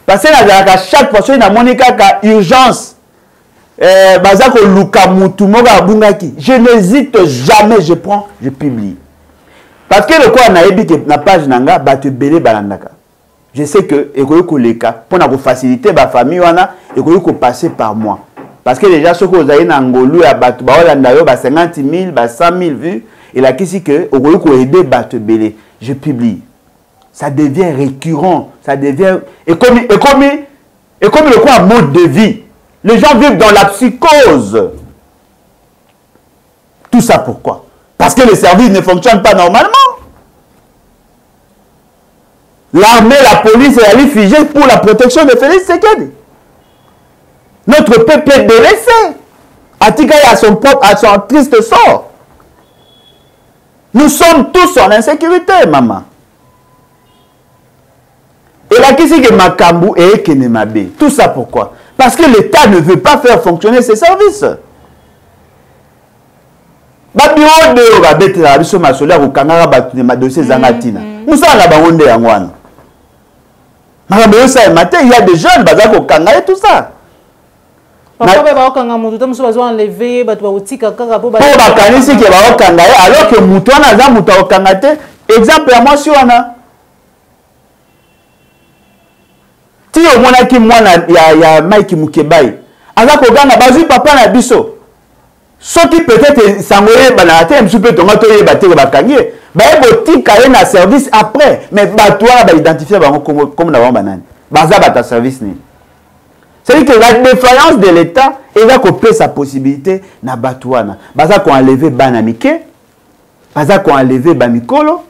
Parce que à chaque fois que na monika ka urgence, bazako luka mutu moga bungaki. Je n'hésite jamais, je prends, je publie. Parce que le quoi na ebi que na page nanga ba te belé balandaka. je sais que pour faciliter ma famille, il faut passer par moi. Parce que déjà, ceux qui ont été en Angolou, 50 000, 100 000 vues, et là, qui que il faut aider Belé. Je publie. Ça devient récurrent. Ça devient. Et comme le quoi, mode de vie. Les gens vivent dans la psychose. Tout ça pourquoi? Parce que les services ne fonctionnent pas normalement. L'armée, la police est allée figer pour la protection de Félix Tshisekedi. Notre peuple est délaissé. Atika est à son triste sort. Nous sommes tous en insécurité, maman. Et là, qui c'est que Makambu et Kenemabe? Tout ça pourquoi? Parce que l'État ne veut pas faire fonctionner ses services. Babiro de Rabet la biso masola ko kangara batune ma dossier zangatina. Musa na bangonde yangwana. Makambo ça matin, il y a des jeunes baza ko kangara tout ça. Papa ba okanga mutu to muso bazo enlever batu ba otika kaka po ba. Po ba kanisi ke ba okangara alors que mutu wana za mutu okangate. Exemple à moi si wana. Ti o mona ki mwana ya Mike Mukebai. Aza ko ganga bazu papa na biso. Ceux qui peut-être s'envoyer banate un petit peu ton auto et battre bakangi ba ebotika ka na service après mais batwa ba identifier ba comme na banane baza bata service ni c'est que la défaillance de l'État et va couper sa possibilité na batwana baza ko enlever banamike baza ko enlever ba mikolo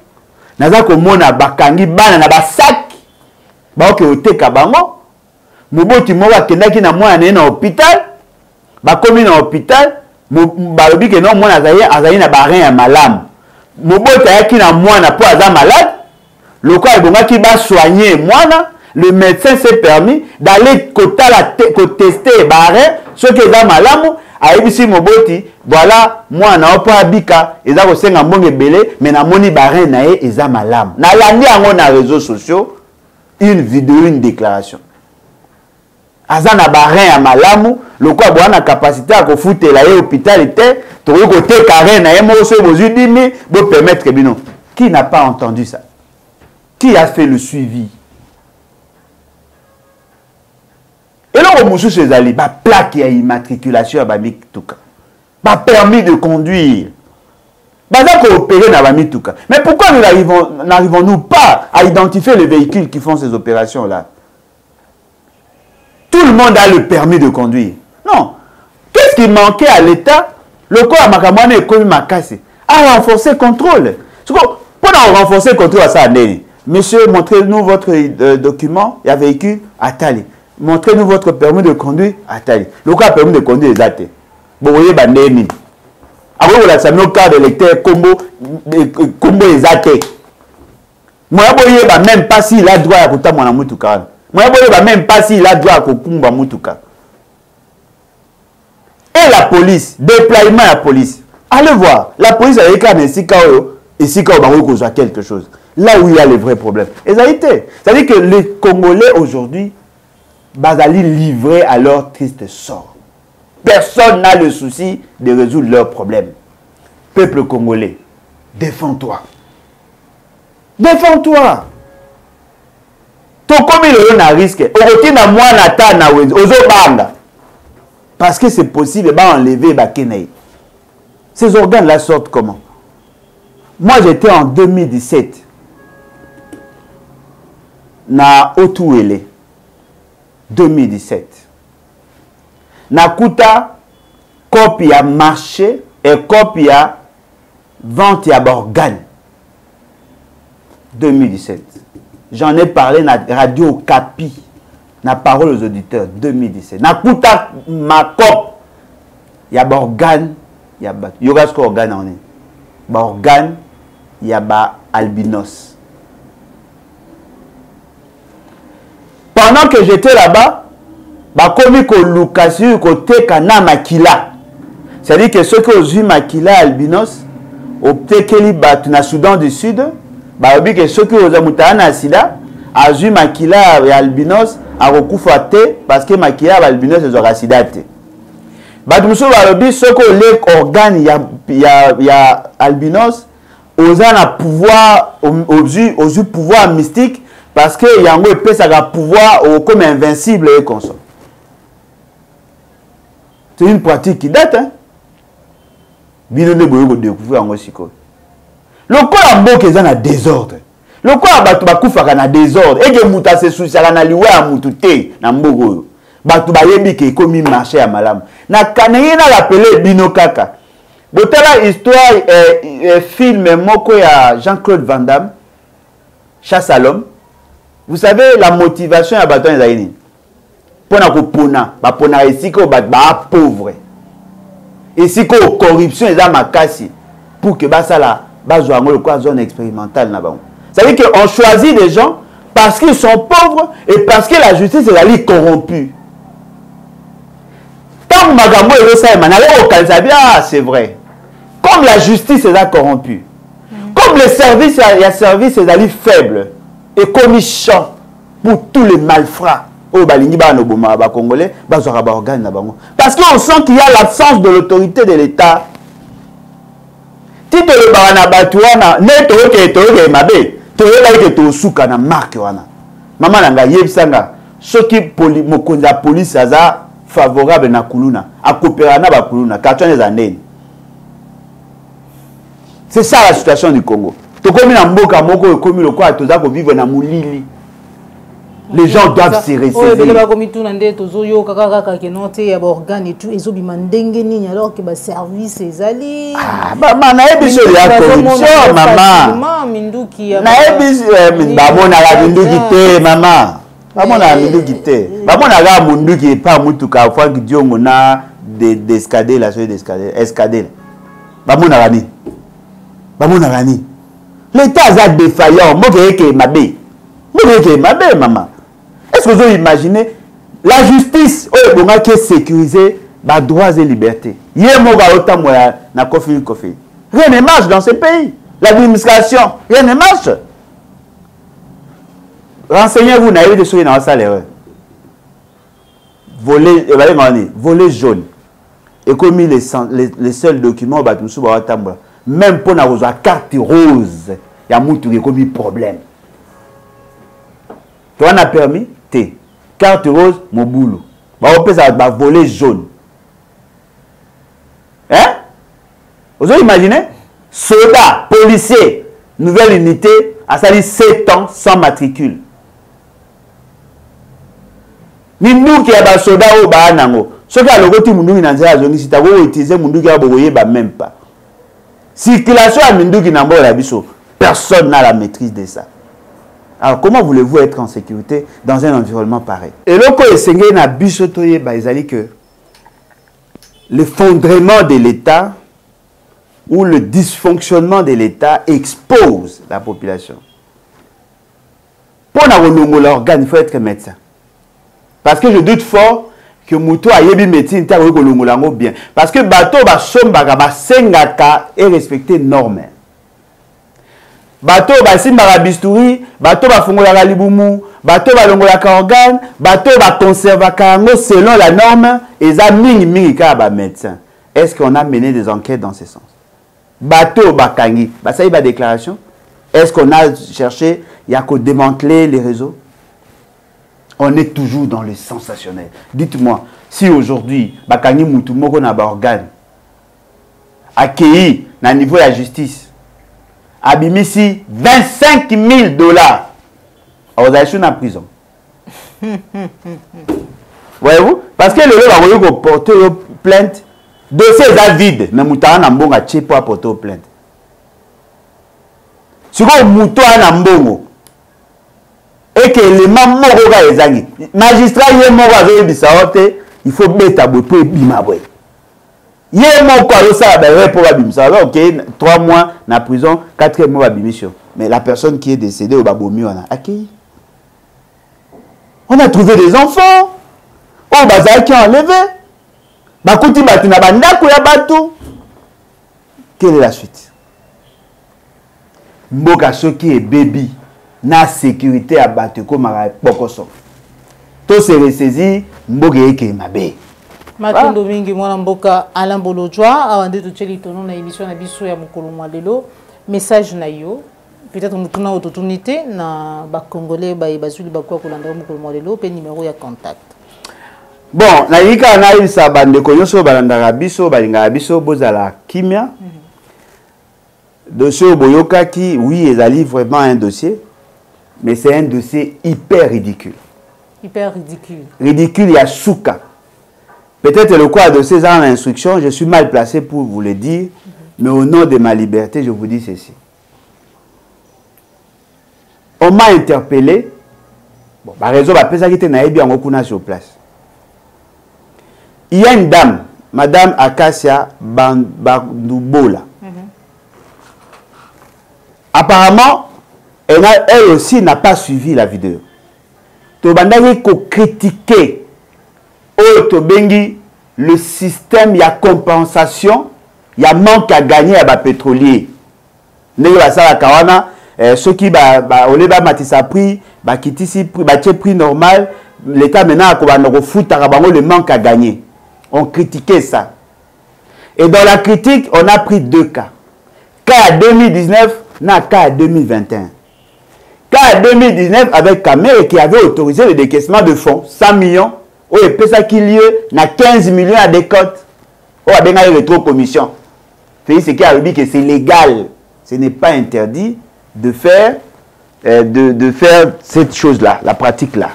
naza ko mona bakangi bana na basak ba ko oteka bango moboti mo bakendaki na mwana na hôpital ba komi na hôpital balobi ke non mwana azali na barin ya malamu mobota yaki na mwana po aza malade lokola ebongaki ba soigner mwana le médecin s'est permis d'aller tester barin soki eza malamu ayebisi moboti voilà mwana opo abika eza kosenga mbongo ebele mais namoni barin na ye eza malamu nalandi yango na réseaux sociaux une vidéo une déclaration azana barin ya malamu loko abwana capacité à kofutela ye hôpital était to côté carré na ye mo so bozu dimi bo permettre bino qui n'a pas entendu ça qui a fait le suivi et là musu sezali ba plaque ya immatriculation ya ba mituka ba permis de conduire baza ko opérer na ba mituka mais pourquoi nous n'arrivons-nous pas à identifier les véhicules qui font ces opérations là? Tout le monde a le permis de conduire. Non. Qu'est-ce qui manquait à l'État? Le corps à Makamane et Komi Makase a renforcé le contrôle. Pour renforcer le contrôle à ça, monsieur, montrez-nous votre document, il y a véhicule, attendez. Montrez-nous votre permis de conduire, attendez. Le corps a permis de conduire les athées. Vous voyez, bandémi. Après, vous avez un carte d'électeur, combo les athées. Moi, vous voyez, même pas s'il a droit à côté de mon amour tout cas. Moi, je ne sais même pas s'il a droit à Kokumba Moutuka. Et la police, déploiement de la police. Allez voir, la police a éclairé ici quand quelque chose. Là où il y a les vrais problèmes. Et ça a été. C'est-à-dire que les Congolais aujourd'hui, basali livrés à leur triste sort. Personne n'a le souci de résoudre leurs problèmes. Peuple congolais, défends-toi. Défends-toi. Comme il y a un risque, parce que c'est possible d'enlever ces organes-là sortent comment? Moi, j'étais en 2017 na Otuele 2017. Nakuta copie à marché et copie à vente à organes 2017. J'en ai parlé na Radio Kapi, na parole aux auditeurs, 2017. Na kuta ma cop, il y a organe, il y a ce organe en est. Organe, il y a albinos. Pendant que j'étais là-bas, komi ko lukasi côté kana makila. C'est-à-dire que ceux qui ont vu makila albinos, au tekeli bat na Soudan du Sud. Baobi que ceux qui ont mutana sida a vu makila et albinos a recoufate parce que makila et albinos ils ont racidate. Badumso baobi ceux qui ont les organes ya albinos aux un pouvoir aux pouvoir mystique parce que yango epesaka pouvoir comme invincible et consort. C'est une pratique qui date, hein. Bino ne boyo découvrir yango siko. Lokola mboka eza na désordre. Lokola bato bakufaka na désordre et que muta se souciaka na liwa ya mutu te na mboka oyo. Bato bayebi ke ekomi marché ya malamu. Na kanenge na rappelé bino kaka. Botala histoire film moko ya Jean-Claude Van Damme, Chasse à l'homme. Vous savez la motivation ya bato ezali nini? Pona ko pona, ba pona esiko ba pauvre. Esiko corruption eza makasi pour que basala bazwa ngo quoi zone expérimentale na bango. Ça veut dire qu'on choisit des gens parce qu'ils sont pauvres et parce que la justice est corrompue. Tant magambo et ça c'est vrai. Comme la justice est corrompue, comme les services, il y a services faibles et commission pour tous les malfrats. Congolais, parce qu'on sent qu'il y a l'absence de l'autorité de l'État. Si tu es na batuana, ne to mabe, to que to suka na marque wana. Maman nanga yebsanga, soki mokonzi ya police aza favorable na kuluna, a coopérer na ba kuluna, carton les années. C'est ça la situation du Congo. To komi na mboka moko komi le quoi toza ko vivre na mulili. Les gens doivent se ressaisir. Oui, mais comme tout le monde, tous les gens qui ont été organes et tout, ils ont demandé alors que le service est allé. Ah, maman, na ebiso ya corruption, maman. Na ebiso, maman na la minduki te, maman. Maman na la minduki te. Maman na la minduki pas mutuka fois que Dieu na d'escader la chose d'escader, escader. Maman na rani. Maman na rani. L'État a défaillant, moi que mabé. Moi que mabé, maman. Est-ce que vous imaginez la justice qui est sécurisée par droits et libertés? Rien ne marche dans ce pays. L'administration, rien ne marche. Renseignez-vous, n'avez de souris dans la salle. Voler jaune. Et comme les seuls documents, même pour la carte rose, il y a un problème. Tu en as permis? T. Carte rose, mon boulot. On peut voler jaune. Hein? Vous avez imaginé? Soldat, policier, nouvelle unité, a sali 7 ans sans matricule. Ni nous qui avons soldat au Bahanango. Ce qui a le côté Munduki Nanzera Zoni, si tu as utilisé Munduki à Bogoye, même pas. Circulation à Munduki Nambo la biso. Personne n'a la maîtrise de ça. Alors, comment voulez-vous être en sécurité dans un environnement pareil? Et là, quand il y a que l'effondrement de l'État ou le dysfonctionnement de l'État expose la population. Pour l'organe, il faut être médecin. Parce que je doute fort que Mouto a yebi médecine bien. Parce que bateau ba sombaga ba sengaka et respecter normes. Bateau ba simbara bistouri, bateau ba fungolaka libumu, bateau ba longolaka organe, bateau ba conservaka ngo selon la norme et ça mingi ka ba médecin. Est-ce qu'on a mené des enquêtes dans ce sens? Bateau ba kangi, ba ça y ba déclaration. Est-ce qu'on a cherché il y a qu'à démanteler les réseaux? On est toujours dans le sensationnel. Dites-moi, si aujourd'hui ba kangi mutu moko na ba organe accueilli na niveau de la justice Abimisi $25 000. Vous allez sur la prison. Voyez-vous? Parce que le lieu va porter plainte. Dossier est vide. Mais Moutara Nambongo a tué pour porter plainte. Si vous Moutara Nambongo et que les mamans sont les magistrats il faut mettre à bout et bimaboué. Il y a mon quoi ça pour la ok 3 mois na prison 4 mois bimission mais la personne qui est décédée au babomi on a accueilli. On a trouvé des enfants au bazar qui ont enlevé bakuti batina bandako ya bato. Quelle est la suite? Mboka soki et baby na sécurité à bato comme à bokoso to se ressaisi mboka eke mabe. Matondo mingi mwana mboka Alain Bolojwa awande tuteli tono na émission na biso ya mokolo lelo message na yo peut-être nous avons opportunité na ba congolais ba bazuli ba kwa kolanda mukolo modelo pe numéro ya contact. Bon, na yika na isa bande ko yoso balanda biso balinga biso bozala kimia. Dossier boyokaki, oui, ezali vraiment un dossier, mais c'est un dossier hyper ridicule. Hyper ridicule. Ridicule, il y a souka. Peut-être le quoi de ces ans d'instruction, je suis mal placé pour vous le dire, mais au nom de ma liberté, je vous dis ceci. On m'a interpellé, bon, par raison, ça qui était naïbi en okuna sur place. Il y a une dame, Madame Akasia Bandoubola. Apparemment, elle aussi n'a pas suivi la vidéo. Tobandaki ko critiquer le système, il y a compensation, il y a manque à gagner à pétrolier. Ceux qui ont matissa prix, prix normal, l'État maintenant a le manque à gagner. On critiquait ça. Et dans la critique, on a pris deux cas. Cas 2019, cas 2021. Cas 2019 avec Kamere qui avait autorisé le décaissement de fonds, 100 millions. Et puis ça qui lieu, na 15 millions à décote. Oh, a bien une rétro-commission. C'est qui a dit que c'est légal. Ce n'est pas interdit de faire cette chose-là, la pratique-là.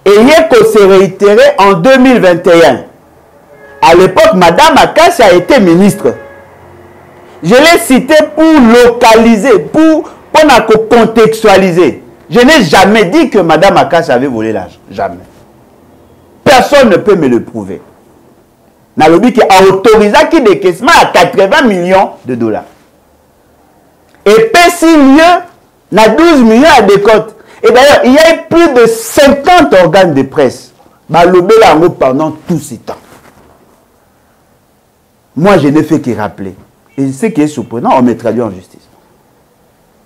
Et il y a que c'est réitéré en 2021. À l'époque, Madame Akash a été ministre. Je l'ai cité pour localiser, pour contextualiser. Je n'ai jamais dit que Madame Akash avait volé l'argent. Jamais. Personne ne peut me le prouver. Nalobi qui a autorisé qui décaissement à 80 millions de dollars. Et PC mieux, na 12 millions à décote. Et d'ailleurs, il y a eu plus de 50 organes de presse. Pendant tout ce temps. Moi, je n'ai fait que rappeler. Et ce qui est surprenant, on me traduit en justice.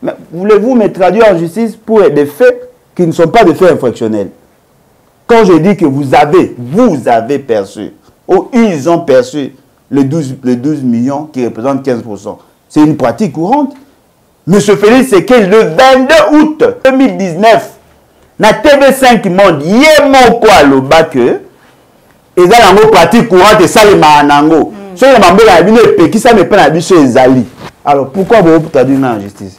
Mais voulez-vous me traduire en justice pour des faits qui ne sont pas des faits infractionnels? Quand je dis que vous avez perçu, ou ils ont perçu les 12 millions qui représentent 15%, c'est une pratique courante. Monsieur Félix Sekei, le 22 août 2019, na TV5 Monde, il y a mon quoi le bac, et ça une pratique courante et ça les manango. Alors pourquoi vous traduisez en justice?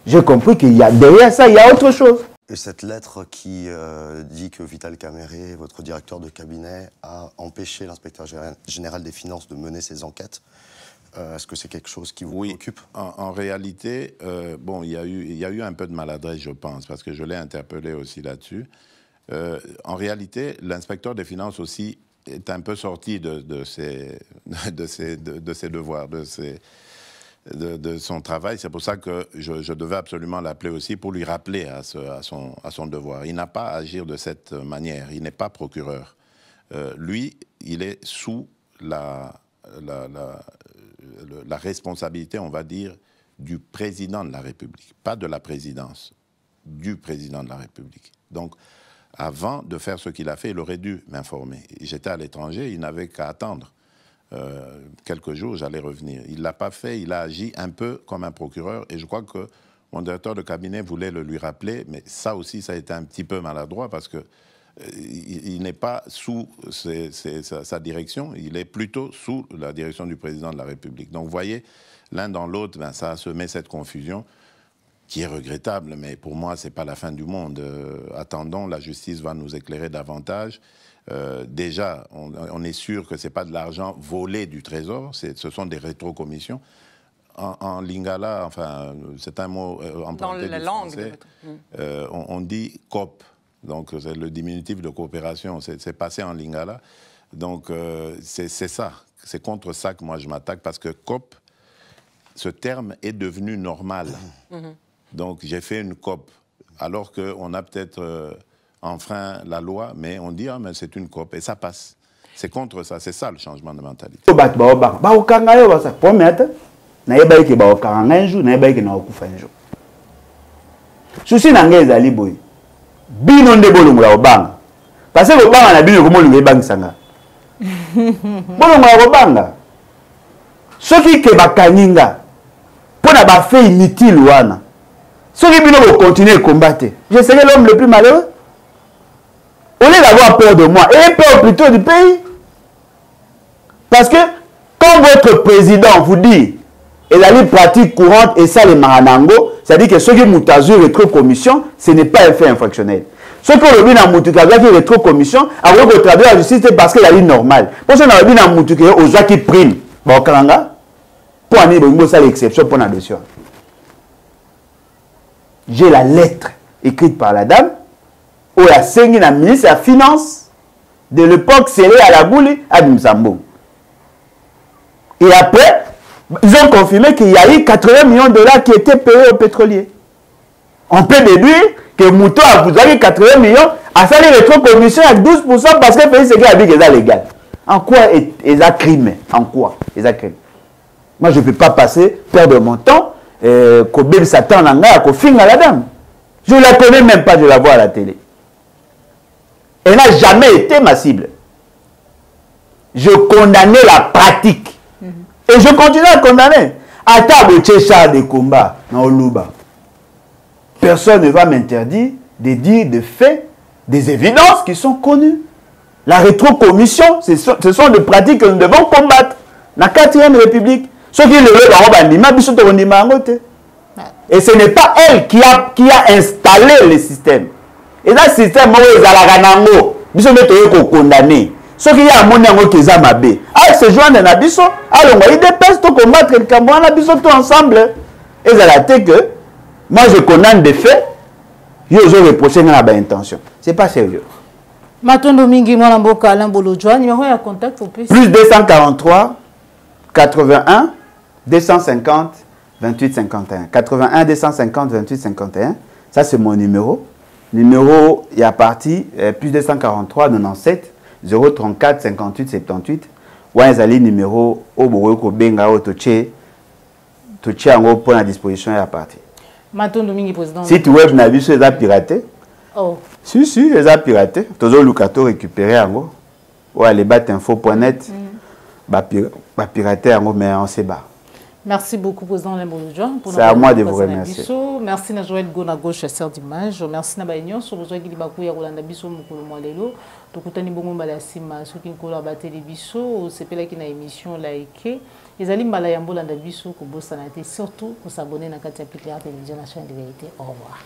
J'ai compris qu'il y a derrière ça, il y a autre chose. Et cette lettre qui dit que Vital Kamere, votre directeur de cabinet, a empêché l'inspecteur général des finances de mener ses enquêtes, est-ce que c'est quelque chose qui vous occupe? En réalité, bon, il y a eu un peu de maladresse, je pense, parce que je l'ai interpellé aussi là-dessus. En réalité, l'inspecteur des finances aussi est un peu sorti de ses devoirs, de son travail. C'est pour ça que je devais absolument l'appeler aussi pour lui rappeler à son devoir. Il n'a pas à agir de cette manière. Il n'est pas procureur. Lui, il est sous la responsabilité, on va dire, du président de la République. Pas de la présidence, du président de la République. Donc, avant de faire ce qu'il a fait, il aurait dû m'informer. J'étais à l'étranger, il n'avait qu'à attendre. Quelques jours, j'allais revenir. Il ne l'a pas fait, il a agi un peu comme un procureur. Et je crois que mon directeur de cabinet voulait le lui rappeler, mais ça aussi, ça a été un petit peu maladroit parce que il n'est pas sous sa direction, il est plutôt sous la direction du président de la République. Donc, vous voyez, l'un dans l'autre, ben, ça se met cette confusion qui est regrettable, mais pour moi, ce n'est pas la fin du monde. Attendons, la justice va nous éclairer davantage. Déjà, on est sûr que ce n'est pas de l'argent volé du Trésor, ce sont des rétrocommissions. En lingala, enfin, c'est un mot emprunté dans la du langue français, on dit COP, donc c'est le diminutif de coopération, c'est passé en lingala. Donc c'est ça, c'est contre ça que moi je m'attaque, parce que COP, ce terme est devenu normal. Donc j'ai fait une COP, alors qu'on a peut-être enfreint la loi, mais on dit ah mais c'est une COP et ça passe. C'est contre ça, c'est ça le changement de mentalité. Souci nangé ezali boy. Bino nde bolongola obanga. Parce que obanga na bino komo linga bangisanga. Bolongola obanga. Soki ke bakaninga. pour n'a fait inutile wana. Ceux qui vont continuer à combattre, je serai l'homme le plus malheureux. Au lieu d'avoir peur de moi, ayez peur plutôt du pays. Parce que quand votre président vous dit, et la libre pratique courante et ça les maranango, c'est-à-dire que ceux qui moutazur rétro-commission, ce n'est pas un fait infractionnel. Ceux qui ont dit moutazur qui rétro-commission, avant de travailler à la justice, c'est parce que la ligne normale. Pour ceux qui ont dit moutazur aux gens qui priment, bon, pour aller ça l'exception pour la dossier. J'ai la lettre écrite par la dame, où la seigneur la ministre de la Finance de l'époque scellée à la boule à Mzambo. Et après, ils ont confirmé qu'il y a eu 80 millions de dollars qui étaient payés aux pétroliers. On peut déduire que Mouto a vous avez 80 millions, a fait les rétro-commissions avec 12% parce que le pays c'est légal. En quoi est un crime? En quoi est un crime? Moi, je ne peux pas perdre mon temps, Kobe Satan Nanga, Kofinga la dame. Je ne la connais même pas, je la vois à la télé. Elle n'a jamais été ma cible. Je condamnais la pratique. Et je continue à condamner. À table de combat, dans Oluba. Personne ne va m'interdire de dire des faits, des évidences qui sont connues. La rétrocommission, ce sont des pratiques que nous devons combattre. La 4e République. Ceux qui le et ce n'est pas elle qui a installé le système. Et dans le système, ils sont condamnés. Ceux qui ont condamné, ils se joignent à Nabiso, ils dépêchent de combattre le Cameroun, tout ensemble. Et ça a été que, moi je condamne des faits, ils ont reproché dans la intention. Ce n'est pas sérieux. Matondo Mingi Mwanamboka Lambolo Joan, numéro de contact au plus. Plus 243 81 250 28 51. 81 250 28 51. Ça, c'est mon numéro. Numéro, il y a parti plus 243 97 034 58 78. Ouazali numéro au Boroko Benga au Toché. Toché en gros pour la disposition et à partir. Matondo Mingi président. Site web n'a vu les a piraté. Oh. Si, les a piraté. Tozo Lukato récupéré en gros. Ou aller battre info.net. Bah pirater en gros, mais on s'est bas. Merci beaucoup, Président Lemboudjon. C'est à moi de vous remercier. Merci à Joël Gona Gauche, chasseur d'image. Merci à Baignon, sur besoin qu'il y ait Rolanda Bisso, Moukoulou Moalelo. Donc, vous avez bongo balasima, ceux qui ont battu les Bisso, c'est là qu'il y a une émission laïque. Les alim balayambo Landa Bisso, que vous surtout pour s'abonner à la télévision nationale de vérité. Au revoir.